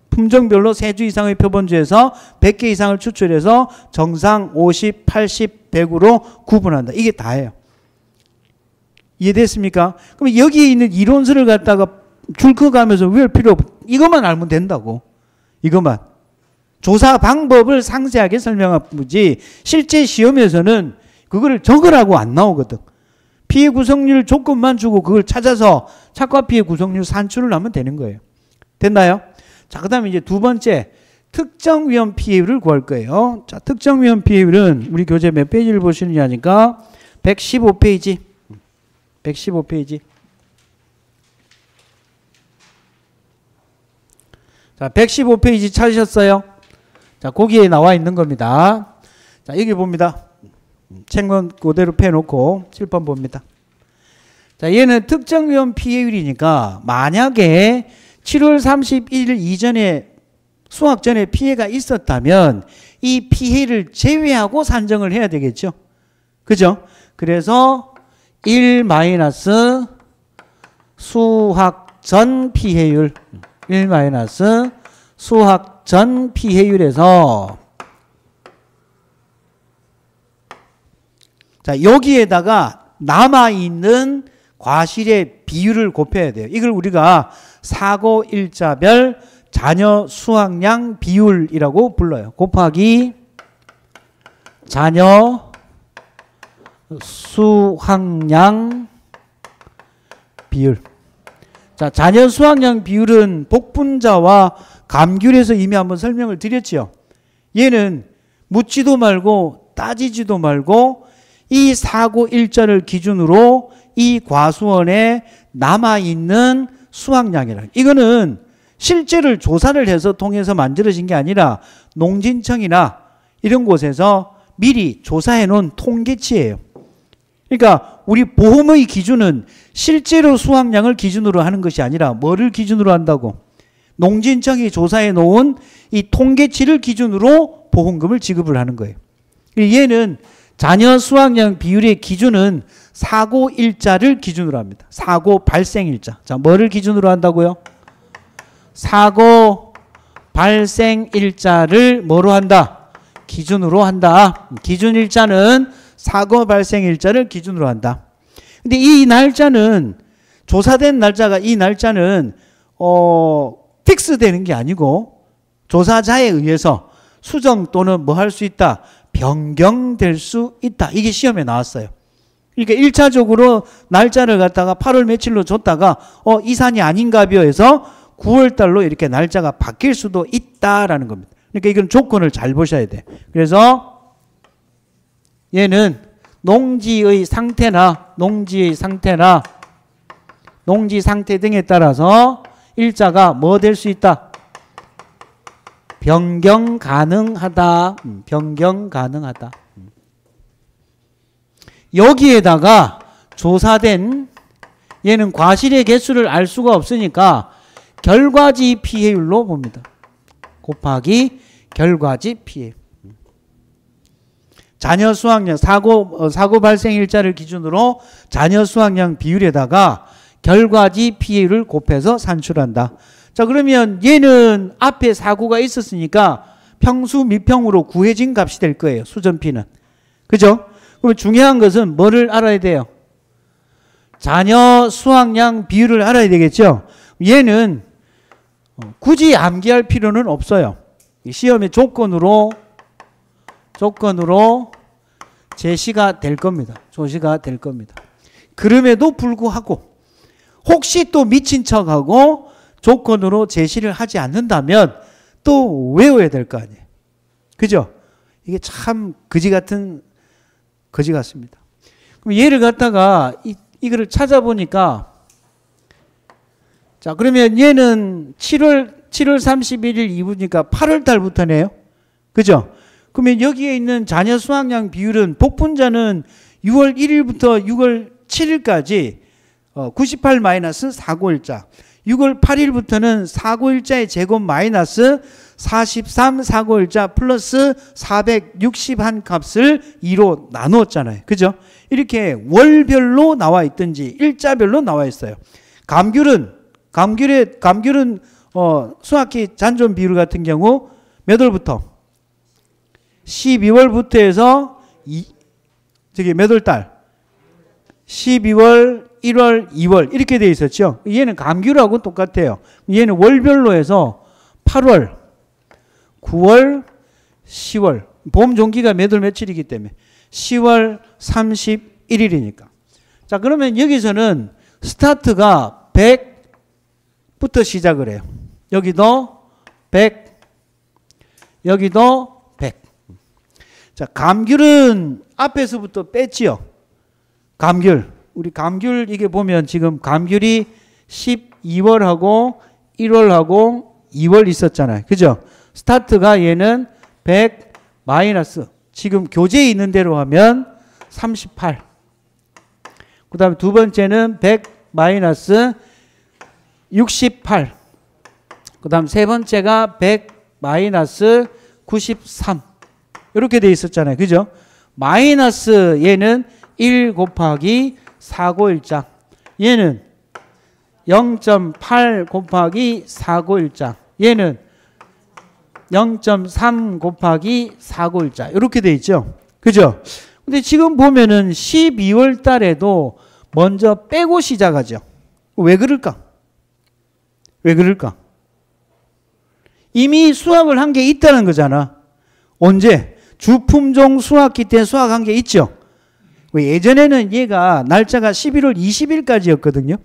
품종별로 3주 이상의 표본주에서 100개 이상을 추출해서 정상 50, 80, 100으로 구분한다. 이게 다예요. 이해됐습니까? 그럼 여기에 있는 이론서를 갖다가 줄 커가면서 외울 필요 없고 이것만 알면 된다고. 이것만. 조사 방법을 상세하게 설명한 거지 실제 시험에서는 그거를 적으라고 안 나오거든. 피해 구성률 조건만 주고 그걸 찾아서 착과 피해 구성률 산출을 하면 되는 거예요. 됐나요? 자, 그 다음에 이제 두 번째, 특정 위험 피해율을 구할 거예요. 자, 특정 위험 피해율은 우리 교재 몇 페이지를 보시느냐니까 115페이지. 115페이지. 자, 115페이지 찾으셨어요? 자, 거기에 나와 있는 겁니다. 자, 여기 봅니다. 책은 그대로 펴놓고 칠판 봅니다. 자, 얘는 특정위험 피해율이니까 만약에 7월 31일 이전에 수학 전에 피해가 있었다면 이 피해를 제외하고 산정을 해야 되겠죠. 그죠? 그래서 1 마이너스 수학 전 피해율 1 마이너스 수학 전 피해율에서 자, 여기에다가 남아있는 과실의 비율을 곱해야 돼요. 이걸 우리가 사고 일자별 자녀 수확량 비율이라고 불러요. 곱하기 자녀 수확량 비율. 자, 자녀 수확량 비율은 복분자와 감귤에서 이미 한번 설명을 드렸죠. 얘는 묻지도 말고 따지지도 말고 이 사고 일자를 기준으로 이 과수원에 남아있는 수확량이라. 이거는 실제를 조사를 해서 통해서 만들어진 게 아니라 농진청이나 이런 곳에서 미리 조사해 놓은 통계치예요. 그러니까 우리 보험의 기준은 실제로 수확량을 기준으로 하는 것이 아니라 뭐를 기준으로 한다고? 농진청이 조사해 놓은 이 통계치를 기준으로 보험금을 지급을 하는 거예요. 얘는 자녀 수확량 비율의 기준은 사고 일자를 기준으로 합니다. 사고 발생 일자. 자, 뭐를 기준으로 한다고요? 사고 발생 일자를 뭐로 한다? 기준으로 한다. 기준 일자는 사고 발생 일자를 기준으로 한다. 근데 이 날짜는 조사된 날짜가 이 날짜는 픽스되는 게 아니고 조사자에 의해서 수정 또는 뭐 할 수 있다. 변경될 수 있다. 이게 시험에 나왔어요. 그러니까 1차적으로 날짜를 갖다가 8월 며칠로 줬다가 이 산이 아닌가벼 해서 9월 달로 이렇게 날짜가 바뀔 수도 있다라는 겁니다. 그러니까 이건 조건을 잘 보셔야 돼. 그래서 얘는 농지의 상태나 농지 상태 등에 따라서 일자가 뭐 될 수 있다? 변경 가능하다. 변경 가능하다. 여기에다가 조사된 얘는 과실의 개수를 알 수가 없으니까 결과지 피해율로 봅니다. 곱하기 결과지 피해. 자녀 수확량 사고 발생 일자를 기준으로 자녀 수확량 비율에다가 결과지 피해율을 곱해서 산출한다. 자, 그러면 얘는 앞에 사고가 있었으니까 평수 미평으로 구해진 값이 될 거예요. 수전피는. 그죠? 그럼 중요한 것은 뭐를 알아야 돼요? 자녀 수확량 비율을 알아야 되겠죠? 얘는 굳이 암기할 필요는 없어요. 시험의 조건으로 제시가 될 겁니다. 조시가 될 겁니다. 그럼에도 불구하고 혹시 또 미친 척하고 조건으로 제시를 하지 않는다면 또 외워야 될 거 아니에요. 그죠? 이게 참 거지 같습니다. 그럼 얘를 갖다가 이거를 찾아보니까 자, 그러면 얘는 7월 31일 이후니까 8월 달부터네요. 그죠? 그러면 여기에 있는 자녀 수확량 비율은 복분자는 6월 1일부터 6월 7일까지 98 마이너스 사고일자. 6월 8일부터는 사고일자의 제곱 마이너스 43 사고일자 플러스 461 값을 2로 나누었잖아요. 그죠? 이렇게 월별로 나와 있든지 일자별로 나와 있어요. 감귤은 수학기 잔존 비율 같은 경우 몇 월부터? 12월부터 해서 몇 월 달? 12월, 1월, 2월 이렇게 돼 있었죠. 얘는 감귤하고 똑같아요. 얘는 월별로 해서 8월, 9월, 10월 봄 종기가 몇 월 며칠이기 때문에 10월 31일이니까. 자, 그러면 여기서는 스타트가 100부터 시작을 해요. 여기도 100, 여기도 100. 자, 감귤은 앞에서부터 뺐지요. 우리 감귤 이게 보면 지금 감귤이 12월하고 1월하고 2월 있었잖아요. 그죠? 스타트가 얘는 100 마이너스 지금 교재에 있는 대로 하면 38 그 다음에 두 번째는 100 마이너스 68. 그 다음 세 번째가 100 마이너스 93. 이렇게 돼 있었잖아요. 그죠? 마이너스 얘는 1 곱하기 491장. 얘는 0.8 곱하기 491장. 얘는 0.3 곱하기 491장. 이렇게 돼 있죠. 그죠? 근데 지금 보면은 12월 달에도 먼저 빼고 시작하죠. 왜 그럴까? 왜 그럴까? 이미 수학을 한 게 있다는 거잖아. 언제? 주품종 수학기 때 수학한 게 있죠. 예전에는 얘가 날짜가 11월 20일까지였거든요.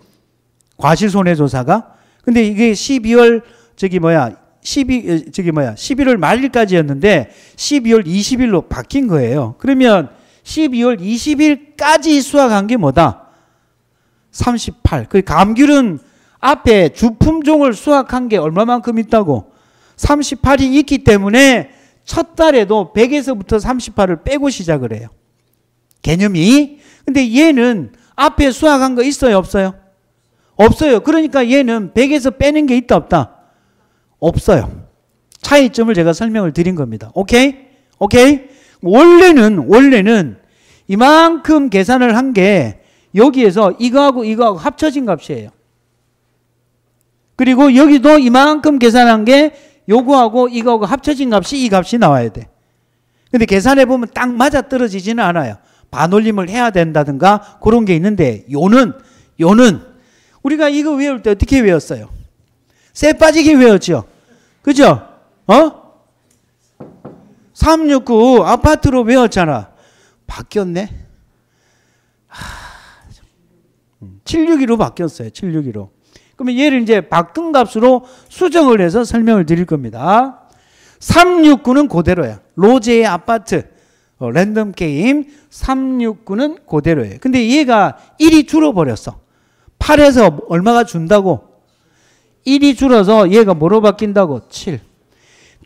과실손해조사가. 근데 이게 11월 11월 말일까지였는데 12월 20일로 바뀐 거예요. 그러면 12월 20일까지 수학한 게 뭐다? 38. 그 감귤은 앞에 주품종을 수학한 게 얼마만큼 있다고? 38이 있기 때문에 첫 달에도 100에서부터 38을 빼고 시작을 해요. 개념이. 근데 얘는 앞에 수학한 거 있어요? 없어요? 없어요. 그러니까 얘는 100에서 빼는 게 있다 없다? 없어요. 차이점을 제가 설명을 드린 겁니다. 오케이? 오케이? 원래는 이만큼 계산을 한 게 여기에서 이거하고 이거하고 합쳐진 값이에요. 그리고 여기도 이만큼 계산한 게 요거하고 이거하고 합쳐진 값이 이 값이 나와야 돼. 근데 계산해 보면 딱 맞아 떨어지지는 않아요. 반올림을 해야 된다든가 그런 게 있는데 요는 우리가 이거 외울 때 어떻게 외웠어요? 쇠 빠지게 외웠죠. 그죠? 369 아파트로 외웠잖아. 바뀌었네. 762로 바뀌었어요. 762로. 그러면 얘를 이제 바꾼 값으로 수정을 해서 설명을 드릴 겁니다. 369는 그대로야. 로제의 아파트, 랜덤 게임 369는 그대로예요. 근데 얘가 1이 줄어버렸어. 8에서 얼마가 준다고? 1이 줄어서 얘가 뭐로 바뀐다고? 7.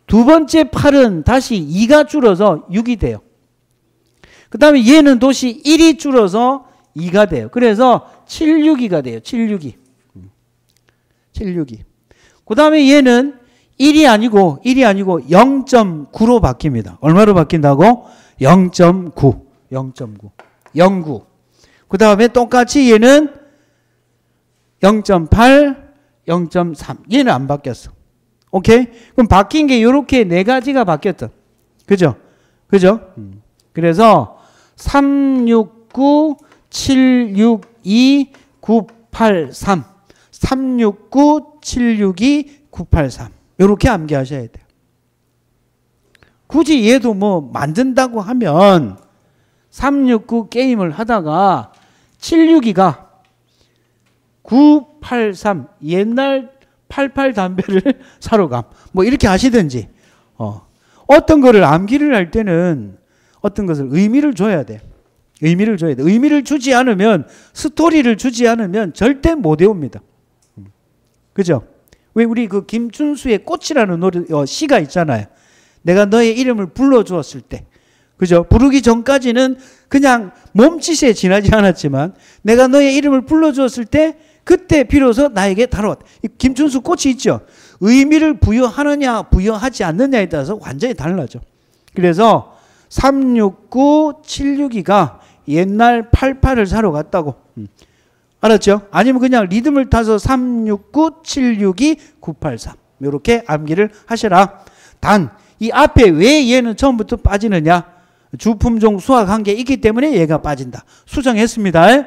두 번째 8은 다시 2가 줄어서 6이 돼요. 그 다음에 얘는 다시 1이 줄어서 2가 돼요. 그래서 762가 돼요. 762. 762. 그 다음에 얘는 1이 아니고 0.9로 바뀝니다. 얼마로 바뀐다고? 0.9. 0.9. 그 다음에 똑같이 얘는 0.8, 0.3. 얘는 안 바뀌었어. 오케이? 그럼 바뀐 게 이렇게 네 가지가 바뀌었다. 그죠? 그래서 369, 762, 983. 369, 762, 983. 이렇게 암기하셔야 돼요. 굳이 얘도 뭐 만든다고 하면 369 게임을 하다가 762가 983 옛날 88 담배를 사러 감. 뭐 이렇게 하시든지. 어떤 거를 암기를 할 때는 어떤 것을 의미를 줘야 돼. 의미를 주지 않으면, 스토리를 주지 않으면 절대 못 외웁니다. 그죠? 왜 우리 그 김춘수의 꽃이라는 노래, 시가 있잖아요. 내가 너의 이름을 불러주었을 때. 그죠? 부르기 전까지는 그냥 몸짓에 지나지 않았지만 내가 너의 이름을 불러주었을 때 그때 비로소 나에게 다뤄왔다. 김춘수 꽃이 있죠? 의미를 부여하느냐 부여하지 않느냐에 따라서 완전히 달라져. 그래서 369, 762가 옛날 88을 사러 갔다고. 알았죠? 아니면 그냥 리듬을 타서 369, 762, 983 이렇게 암기를 하셔라. 단 이 앞에 왜 얘는 처음부터 빠지느냐? 주품종 수학한 게 있기 때문에 얘가 빠진다. 수정했습니다.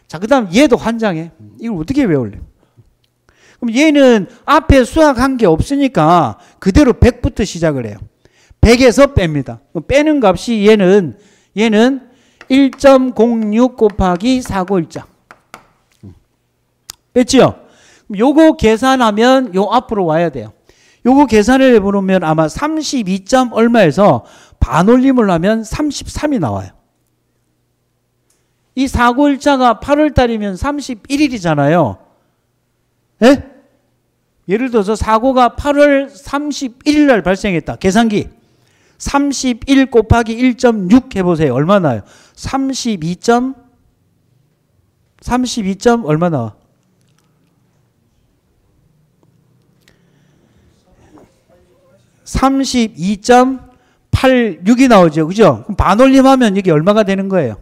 자, 그 다음 얘도 환장해. 이걸 어떻게 외울래? 그럼 얘는 앞에 수학한 게 없으니까 그대로 100부터 시작을 해요. 100에서 뺍니다. 빼는 값이 얘는 1.06 곱하기 491장. 뺐죠? 요거 계산하면 요 앞으로 와야 돼요. 요거 계산을 해보면 아마 32점 얼마에서 반올림을 하면 33이 나와요. 이 491자가 8월달이면 31일이잖아요. 예? 예를 들어서 사고가 8월 31일 날 발생했다. 계산기. 31 곱하기 1.6 해보세요. 얼마 나요? 32.6 32. 점 얼마 나와? 32.86이 나오죠. 그죠? 그럼 반올림하면 이게 얼마가 되는 거예요?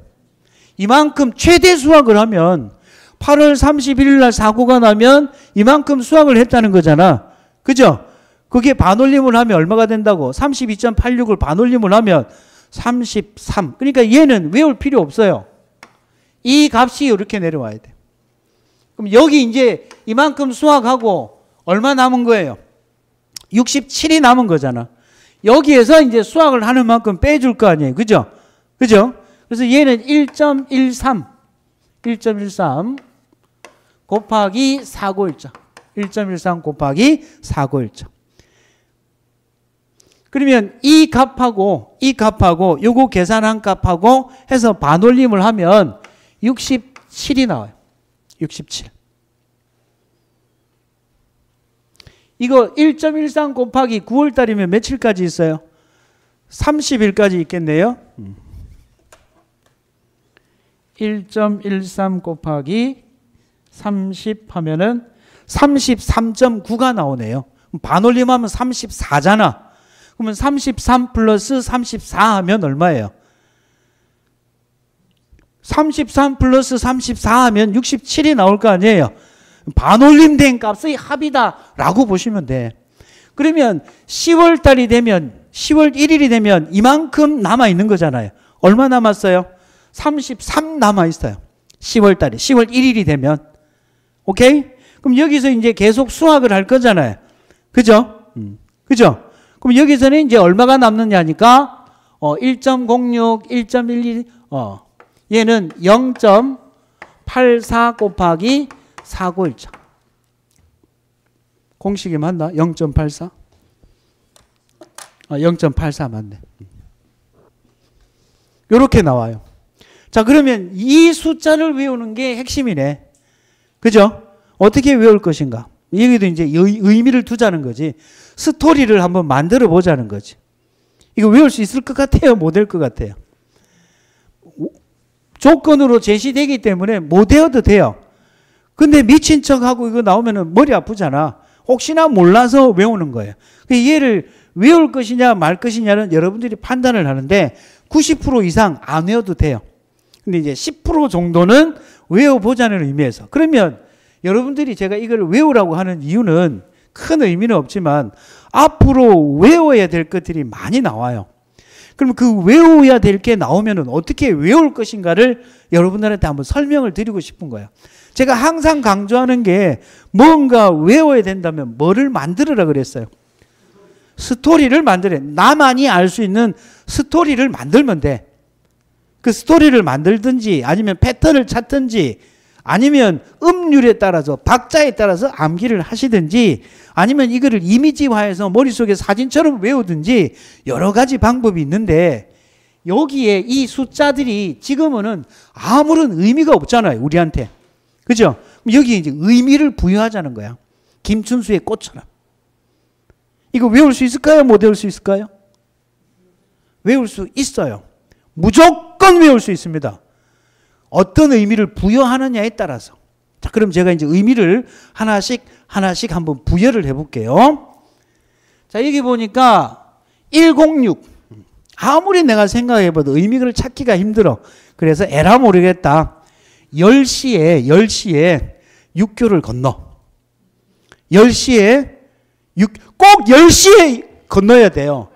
이만큼 최대 수확을 하면 8월 31일 날 사고가 나면 이만큼 수확을 했다는 거잖아. 그죠? 그게 반올림을 하면 얼마가 된다고? 32.86을 반올림을 하면 33. 그러니까 얘는 외울 필요 없어요. 이 값이 이렇게 내려와야 돼. 그럼 여기 이제 이만큼 수확하고 얼마 남은 거예요? 67이 남은 거잖아. 여기에서 이제 수확을 하는 만큼 빼줄 거 아니에요. 그죠? 그죠? 그래서 얘는 1.13 곱하기 사고일자. 1.13 곱하기 사고일자. 그러면 이 값하고 요거 계산한 값하고 해서 반올림을 하면 67이 나와요. 67. 이거 1.13 곱하기 9월달이면 며칠까지 있어요? 30일까지 있겠네요. 1.13 곱하기 30 하면은 33.9가 나오네요. 반올림하면 34잖아. 그러면 33 플러스 34 하면 얼마예요? 33 플러스 34 하면 67이 나올 거 아니에요. 반올림된 값의 합이다라고 보시면 돼. 그러면 10월 달이 되면 10월 1일이 되면 이만큼 남아 있는 거잖아요. 얼마 남았어요? 33 남아 있어요. 10월 달에 10월 1일이 되면 오케이? 그럼 여기서 이제 계속 수확을 할 거잖아요. 그죠? 그죠? 그럼 여기서는 이제 얼마가 남느냐니까 1.06, 1.12 얘는 0.84 곱하기 사고일자. 공식이 맞나? 0.84? 0.84 맞네. 요렇게 나와요. 자, 그러면 이 숫자를 외우는 게 핵심이네. 그죠? 어떻게 외울 것인가? 여기도 이제 의미를 두자는 거지. 스토리를 한번 만들어 보자는 거지. 이거 외울 수 있을 것 같아요? 못 될 것 같아요? 조건으로 제시되기 때문에 못 외워도 돼요. 근데 미친 척하고 이거 나오면 머리 아프잖아. 혹시나 몰라서 외우는 거예요. 얘를 외울 것이냐 말 것이냐는 여러분들이 판단을 하는데 90% 이상 안 외워도 돼요. 근데 이제 10% 정도는 외워보자는 의미에서. 그러면 여러분들이 제가 이걸 외우라고 하는 이유는 큰 의미는 없지만 앞으로 외워야 될 것들이 많이 나와요. 그럼 그 외워야 될 게 나오면 어떻게 외울 것인가를 여러분들한테 한번 설명을 드리고 싶은 거예요. 제가 항상 강조하는 게 뭔가 외워야 된다면 뭐를 만들어라 그랬어요. 스토리를 만들어야 돼. 나만이 알 수 있는 스토리를 만들면 돼. 그 스토리를 만들든지 아니면 패턴을 찾든지 아니면 음률에 따라서 박자에 따라서 암기를 하시든지 아니면 이거를 이미지화해서 머릿속에 사진처럼 외우든지 여러 가지 방법이 있는데 여기에 이 숫자들이 지금은 아무런 의미가 없잖아요. 우리한테. 그죠? 여기에 이제 의미를 부여하자는 거야. 김춘수의 꽃처럼. 이거 외울 수 있을까요? 못 외울 수 있을까요? 외울 수 있어요. 무조건 외울 수 있습니다. 어떤 의미를 부여하느냐에 따라서. 자, 그럼 제가 이제 의미를 하나씩 한번 부여를 해볼게요. 자, 여기 보니까 106. 아무리 내가 생각해봐도 의미를 찾기가 힘들어. 그래서 에라 모르겠다. 10시에 육교를 건너. 10시에 꼭 10시에 건너야 돼요.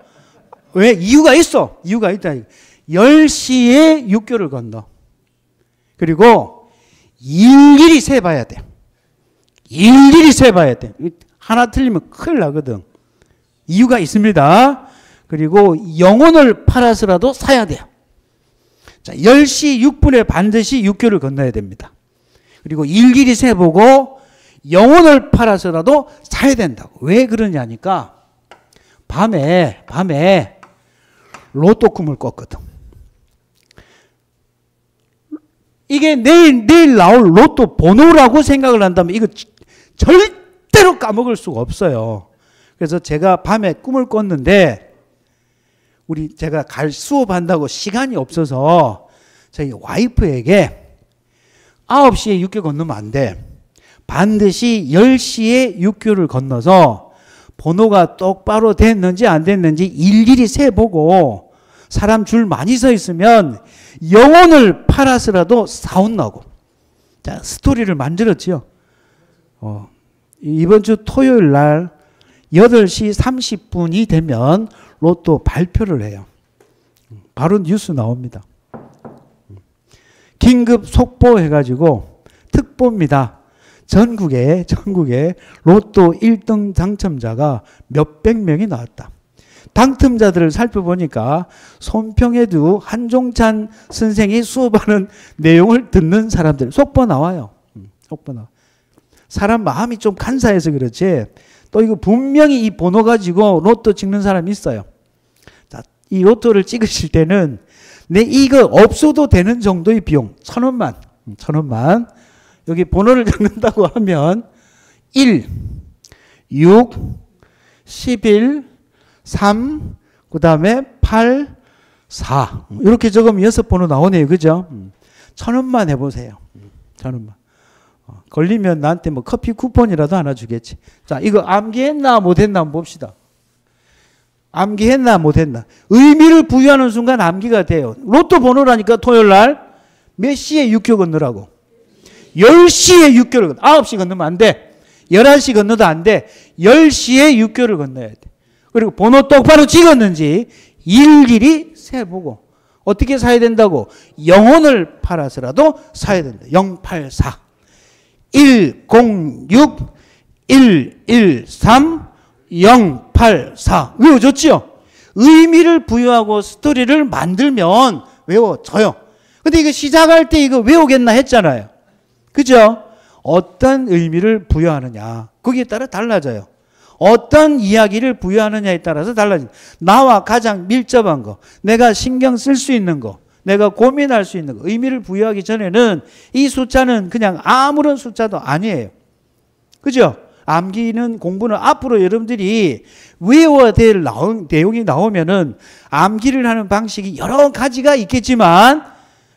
왜? 이유가 있어. 이유가 있다. 10시에 육교를 건너. 그리고 일일이 세봐야 돼. 일일이 세봐야 돼. 하나 틀리면 큰일 나거든. 이유가 있습니다. 그리고 영혼을 팔아서라도 사야 돼요. 자, 10시 6분에 반드시 육교를 건너야 됩니다. 그리고 일일이 세보고 영혼을 팔아서라도 사야 된다고. 왜 그러냐니까 밤에 로또 꿈을 꿨거든. 이게 내일 나올 로또 번호라고 생각을 한다면 이거 절대로 까먹을 수가 없어요. 그래서 제가 밤에 꿈을 꿨는데 제가 수업한다고 시간이 없어서 저희 와이프에게 9시에 육교 건너면 안 돼. 반드시 10시에 육교를 건너서 번호가 똑바로 됐는지 안 됐는지 일일이 세보고 사람 줄 많이 서 있으면 영혼을 팔아서라도 사온다고. 자, 스토리를 만들었죠. 이번 주 토요일 날 8시 30분이 되면 로또 발표를 해요. 바로 뉴스 나옵니다. 긴급 속보해가지고 특보입니다. 전국에 로또 1등 당첨자가 몇백 명이 나왔다. 당첨자들을 살펴보니까 손평에도 한종찬 선생이 수업하는 내용을 듣는 사람들 속보 나와요. 속보 나와. 사람 마음이 좀 간사해서 그렇지. 또 이거 분명히 이 번호 가지고 로또 찍는 사람이 있어요. 자, 이 로또를 찍으실 때는 내 이거 없어도 되는 정도의 비용 1,000원만 여기 번호를 적는다고 하면 1, 6, 11, 3, 그 다음에 8, 4 이렇게 적으면 6번호 나오네요. 그죠? 1,000원만 해보세요. 1,000원만. 걸리면 나한테 뭐 커피 쿠폰이라도 하나 주겠지. 자, 이거 암기했나 못했나 한번 봅시다. 암기했나 못했나. 의미를 부여하는 순간 암기가 돼요. 로또 번호라니까 토요일 날 몇 시에 육교 건너라고. 10시에 육교를 건너. 9시 건너면 안 돼. 11시 건너도 안 돼. 10시에 육교를 건너야 돼. 그리고 번호 똑바로 찍었는지 일일이 세보고. 어떻게 사야 된다고? 영혼을 팔아서라도 사야 된다. 084 106 113 084 외워졌죠? 의미를 부여하고 스토리를 만들면 외워져요. 근데 이거 시작할 때 이거 외우겠나 했잖아요. 그죠? 어떤 의미를 부여하느냐 거기에 따라 달라져요. 어떤 이야기를 부여하느냐에 따라서 달라진다. 나와 가장 밀접한 거, 내가 신경 쓸 수 있는 거, 내가 고민할 수 있는 거, 의미를 부여하기 전에는 이 숫자는 그냥 아무런 숫자도 아니에요. 그죠? 암기는 공부는 앞으로 여러분들이 외워야 될 내용이 나오면은 암기를 하는 방식이 여러 가지가 있겠지만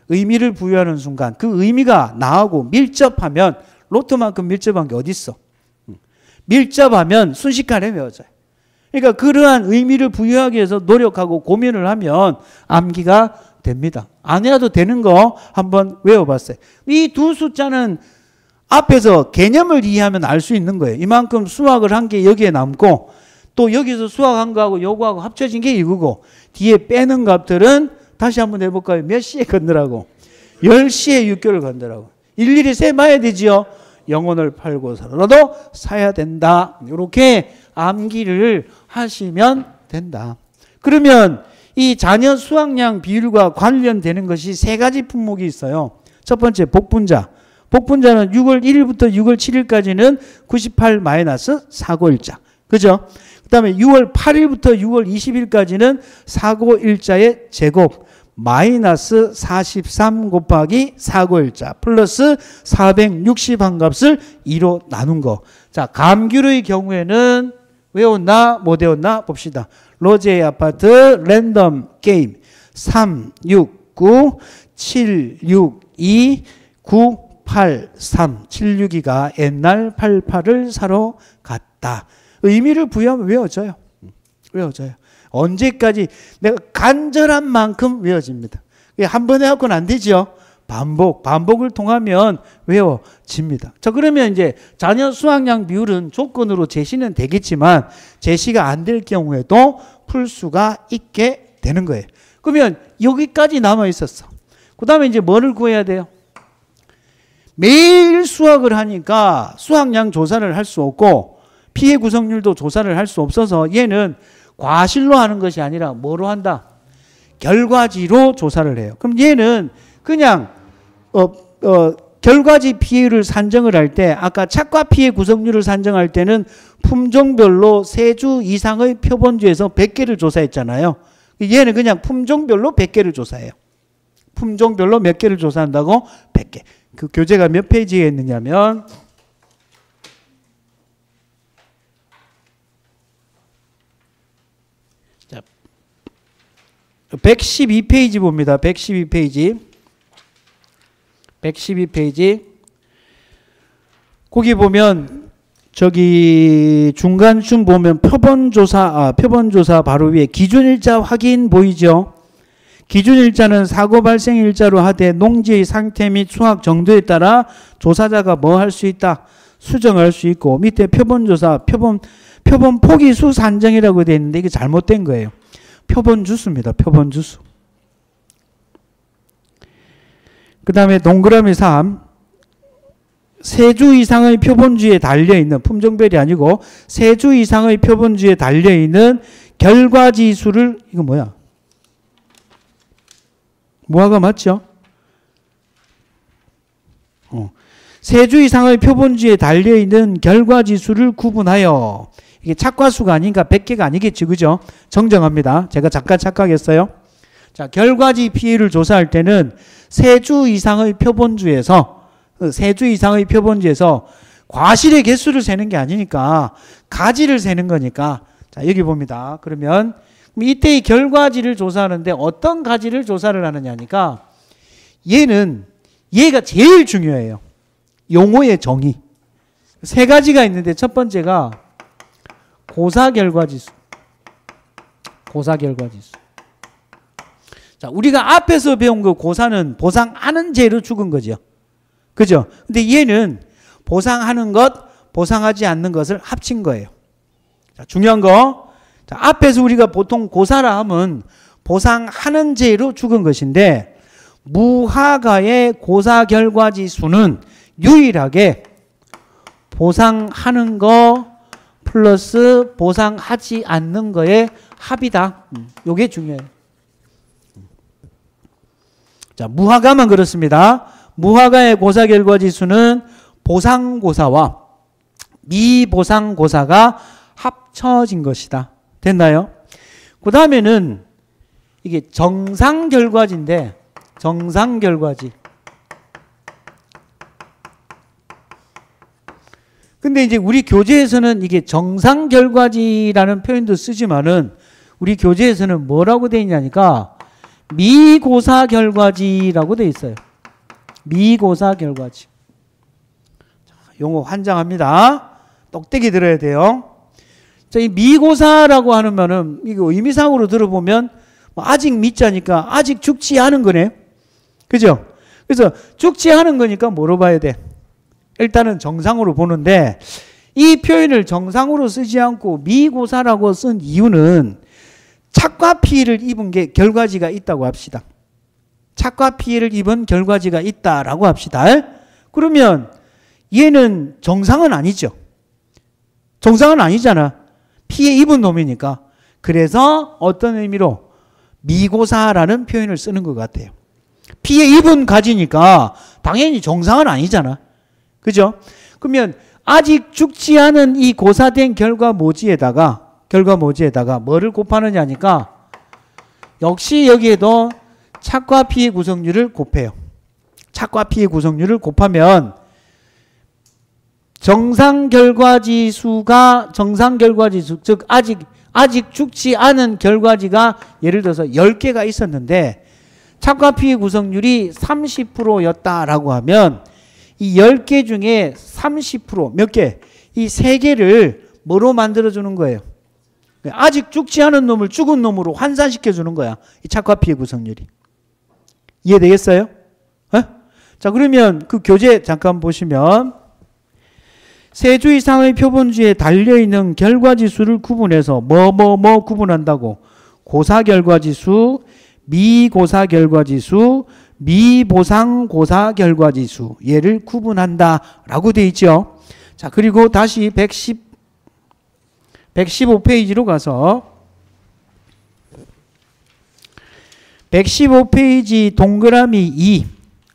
의미를 부여하는 순간 그 의미가 나하고 밀접하면 로또만큼 밀접한 게 어디 있어? 밀접하면 순식간에 외워져요. 그러니까 그러한 의미를 부여하기 위해서 노력하고 고민을 하면 암기가 됩니다. 안 해도 되는 거 한번 외워봤어요. 이 두 숫자는 앞에서 개념을 이해하면 알 수 있는 거예요. 이만큼 수학을 한 게 여기에 남고 또 여기서 수학한 거하고 요거하고 합쳐진 게 이거고 뒤에 빼는 값들은 다시 한번 해볼까요? 몇 시에 건너라고? 10시에 육교를 건너라고. 일일이 세봐야 되지요. 영혼을 팔고서라도 사야 된다. 이렇게 암기를 하시면 된다. 그러면 이 자녀 수학량 비율과 관련되는 것이 세 가지 품목이 있어요. 첫 번째 복분자. 복분자는 6월 1일부터 6월 7일까지는 98-4고1자. 그죠? 그 다음에 6월 8일부터 6월 20일까지는 4고1자의 제곱 마이너스 43 곱하기 4고1자 플러스 460한 값을 2로 나눈 거. 자, 감귤의 경우에는 외웠나 못 외웠나 봅시다. 로제의 아파트 랜덤 게임 3, 6, 9, 7, 6, 2, 9, 8, 3, 762가 옛날 88을 사러 갔다. 의미를 부여하면 외워져요. 외워져요. 언제까지 내가 간절한 만큼 외워집니다. 한 번에 갖고는 안 되죠. 반복을 통하면 외워집니다. 자, 그러면 이제 자녀 수학량 비율은 조건으로 제시는 되겠지만 제시가 안 될 경우에도 풀 수가 있게 되는 거예요. 그러면 여기까지 남아 있었어. 그 다음에 이제 뭐를 구해야 돼요? 매일 수학을 하니까 수학량 조사를 할 수 없고 피해 구성률도 조사를 할 수 없어서 얘는 과실로 하는 것이 아니라 뭐로 한다? 결과지로 조사를 해요. 그럼 얘는 그냥 결과지 피해를 산정을 할 때 아까 착과 피해 구성률을 산정할 때는 품종별로 3주 이상의 표본주에서 100개를 조사했잖아요. 얘는 그냥 품종별로 100개를 조사해요. 품종별로 몇 개를 조사한다고? 100개. 그 교재가 몇 페이지에 있느냐면 112페이지 봅니다. 112페이지. 112페이지. 거기 보면 저기 중간쯤 보면 표본조사 바로 위에 기준일자 확인 보이죠? 기준일자는 사고 발생일자로 하되 농지의 상태 및 수확 정도에 따라 조사자가 뭐 할 수 있다? 수정할 수 있고, 밑에 표본조사, 표본 포기수 산정이라고 되어 있는데 이게 잘못된 거예요. 표본주수입니다. 표본주수. 그 다음에 동그라미 3. 세 주 이상의 표본주에 달려있는, 품종별이 아니고 세 주 이상의 표본주에 달려있는 결과지수를, 이거 뭐야? 무화과 맞죠? 세 주 이상의 표본주에 달려있는 결과지수를 구분하여, 이게 착과수가 아닌가 100개가 아니겠지, 그죠? 정정합니다. 제가 잠깐 착각했어요. 자, 결과지 피해를 조사할 때는 세 주 이상의 표본주에서 과실의 개수를 세는 게 아니니까 가지를 세는 거니까, 자, 여기 봅니다. 그러면 이때의 결과지를 조사하는데 어떤 가지를 조사를 하느냐니까, 얘가 제일 중요해요. 용어의 정의. 세 가지가 있는데 첫 번째가 고사결과지수. 고사결과지수. 자, 우리가 앞에서 배운 그 고사는 보상하는 죄로 죽은 거죠. 그죠? 근데 얘는 보상하는 것, 보상하지 않는 것을 합친 거예요. 자, 중요한 거. 자, 앞에서 우리가 보통 고사라 하면 보상하는 죄로 죽은 것인데, 무화과의 고사결과지수는 유일하게 보상하는 거 플러스 보상하지 않는 거의 합이다. 요게 중요해요. 자, 무화과만 그렇습니다. 무화과의 고사결과지수는 보상고사와 미보상고사가 합쳐진 것이다. 됐나요? 그 다음에는 이게 정상결과지인데, 정상결과지. 근데 이제 우리 교재에서는 이게 정상결과지라는 표현도 쓰지만은 우리 교재에서는 뭐라고 되어 있냐니까 미고사결과지라고 되어 있어요. 미고사결과지. 자, 용어 환장합니다. 똑똑히 들어야 돼요. 자, 이 미고사라고 하는 말은 이거 의미상으로 들어보면 아직 미자니까 아직 죽지 않은 거네. 그죠? 그래서 죽지 않은 거니까 뭐로 봐야 돼? 일단은 정상으로 보는데, 이 표현을 정상으로 쓰지 않고 미고사라고 쓴 이유는 착과 피해를 입은 게 결과지가 있다고 합시다. 착과 피해를 입은 결과지가 있다라고 합시다. 그러면 얘는 정상은 아니죠. 정상은 아니잖아. 피해 입은 놈이니까. 그래서 어떤 의미로 미고사라는 표현을 쓰는 것 같아요. 피해 입은 가지니까 당연히 정상은 아니잖아. 그죠? 그러면 아직 죽지 않은 이 고사된 결과모지에다가 뭐를 곱하느냐니까, 역시 여기에도 착과 피해 구성률을 곱해요. 착과 피해 구성률을 곱하면 정상결과지수, 즉 아직 죽지 않은 결과지가 예를 들어서 10개가 있었는데 착과 피해 구성률이 30%였다라고 하면 이 10개 중에 30% 몇 개? 이 3개를 뭐로 만들어주는 거예요? 아직 죽지 않은 놈을 죽은 놈으로 환산시켜주는 거야. 이 착과 피해 구성률이. 이해되겠어요? 자, 그러면 그 교재 잠깐 보시면 세 주 이상의 표본주에 달려있는 결과지수를 구분해서 뭐 구분한다고? 고사결과지수, 미고사결과지수, 미보상고사결과지수, 얘를 구분한다라고 되어 있죠. 자, 그리고 다시 115페이지로 가서 115페이지 동그라미 2,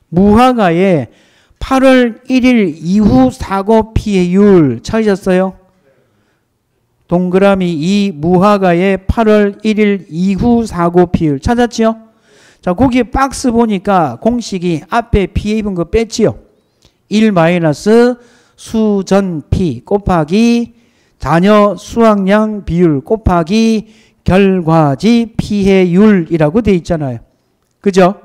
무화과의 8월 1일 이후 사고 피해율 찾으셨어요? 동그라미 2, 무화과의 8월 1일 이후 사고 피해율 찾았지요? 자, 거기 박스 보니까 공식이 앞에 피해 입은 거 뺐지요? 1 마이너스 수전피 곱하기 자녀 수확량 비율 곱하기 결과지 피해율이라고 되어 있잖아요. 그죠?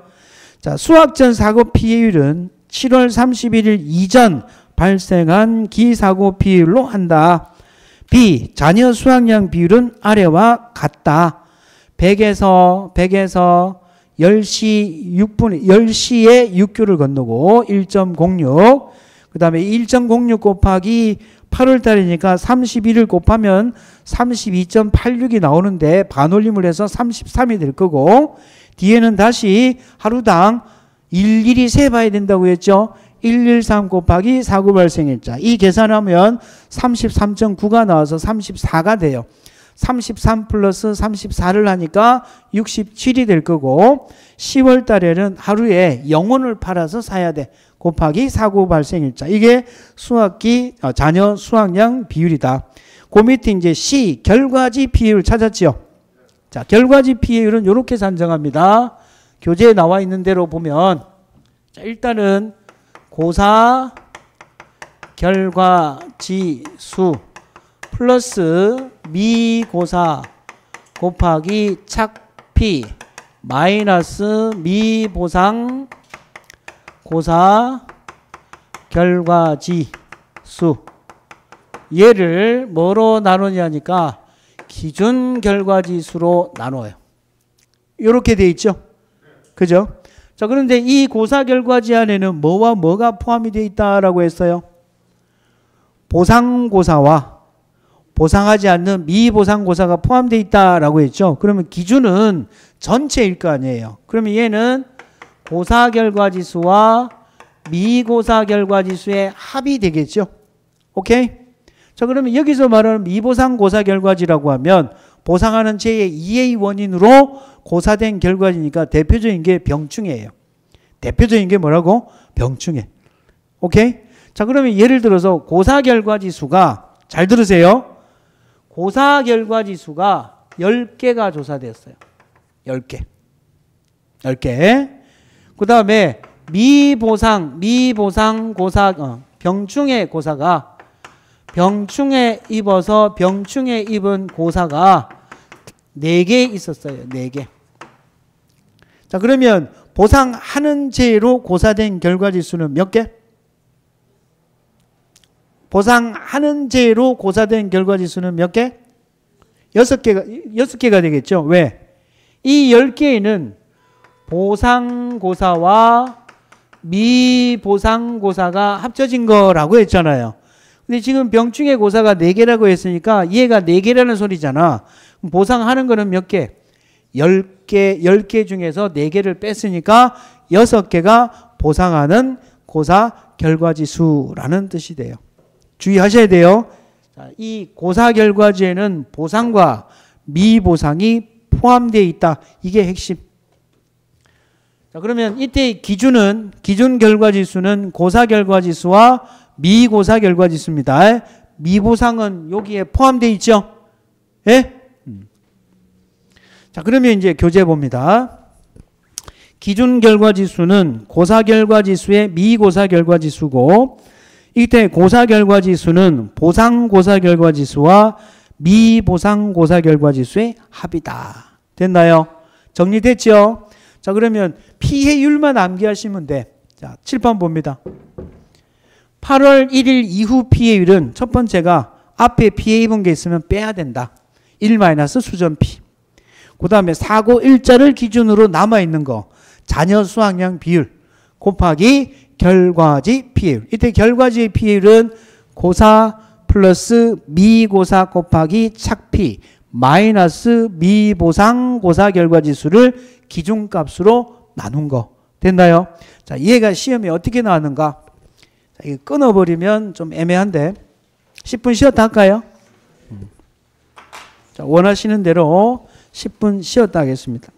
자, 수확 전 사고 피해율은 7월 31일 이전 발생한 기사고 비율로 한다. B. 자녀 수학량 비율은 아래와 같다. 100에서 10시에 6교를 건너고 1.06. 그 다음에 1.06 곱하기 8월 달이니까 31을 곱하면 32.86이 나오는데 반올림을 해서 33이 될 거고, 뒤에는 다시 하루당 일일이 세봐야 된다고 했죠. 113 곱하기 사고 발생일자. 이 계산하면 33.9가 나와서 34가 돼요. 33 플러스 34를 하니까 67이 될 거고, 10월 달에는 하루에 영혼을 팔아서 사야 돼. 곱하기 사고 발생일자. 이게 자녀 수학량 비율이다. 그 밑에 이제 C, 결과지 비율 찾았죠. 자, 결과지 비율은 이렇게 산정합니다. 교재에 나와 있는 대로 보면, 자, 일단은 고사 결과지수 플러스 미고사 곱하기 착피 마이너스 미보상 고사 결과지수, 얘를 뭐로 나누냐니까 기준 결과지수로 나눠요. 이렇게 돼 있죠. 그죠? 자, 그런데 이 고사 결과지 안에는 뭐와 뭐가 포함이 되어 있다라고 했어요? 보상고사와 보상하지 않는 미보상고사가 포함되어 있다라고 했죠. 그러면 기준은 전체일 거 아니에요. 그러면 얘는 고사 결과지수와 미고사 결과지수의 합이 되겠죠. 오케이? 자, 그러면 여기서 말하는 미보상 고사 결과지라고 하면 보상하는 제2의 원인으로 고사된 결과지니까 대표적인 게 병충해예요. 대표적인 게 뭐라고? 병충해. 오케이? 자, 그러면 예를 들어서 고사 결과지수가, 잘 들으세요. 고사 결과지수가 10개가 조사되었어요. 10개. 그 다음에 병충해 고사가, 병충해 입어서 병충해 입은 고사가 4개 있었어요. 4개. 자, 그러면 보상하는 죄로 고사된 결과지수는 몇 개? 보상하는 죄로 고사된 결과지수는 몇 개? 6개가 되겠죠. 왜? 이 10개에는 보상고사와 미보상고사가 합쳐진 거라고 했잖아요. 근데 지금 병충해 고사가 4개라고 했으니까 얘가 4개라는 소리잖아. 보상하는 거는 몇 개? 10개 중에서 4개를 뺐으니까 6개가 보상하는 고사 결과지수라는 뜻이 돼요. 주의하셔야 돼요. 자, 이 고사 결과지에는 보상과 미보상이 포함되어 있다. 이게 핵심. 자, 그러면 이때 기준 결과지수는 고사 결과지수와 미고사 결과지수입니다. 미보상은 여기에 포함되어 있죠? 예? 자, 그러면 이제 교재 봅니다. 기준 결과지수는 고사 결과지수의 미고사 결과지수고, 이때 고사 결과지수는 보상 고사 결과지수와 미보상 고사 결과지수의 합이다. 됐나요? 정리됐죠? 자, 그러면 피해율만 암기하시면 돼. 자, 7번 봅니다. 8월 1일 이후 피해율은 첫 번째가 앞에 피해 입은 게 있으면 빼야 된다. 1 마이너스 수전피. 그 다음에 사고 일자를 기준으로 남아있는 거. 자녀 수학량 비율 곱하기 결과지 피해율. 이때 결과지의 피해율은 고사 플러스 미고사 곱하기 착피 마이너스 미보상 고사 결과지수를 기준값으로 나눈 거. 됐나요? 자, 얘가 시험에 어떻게 나왔는가? 자, 이거 끊어버리면 좀 애매한데 10분 쉬었다 할까요? 자, 원하시는 대로 10분 쉬었다 하겠습니다.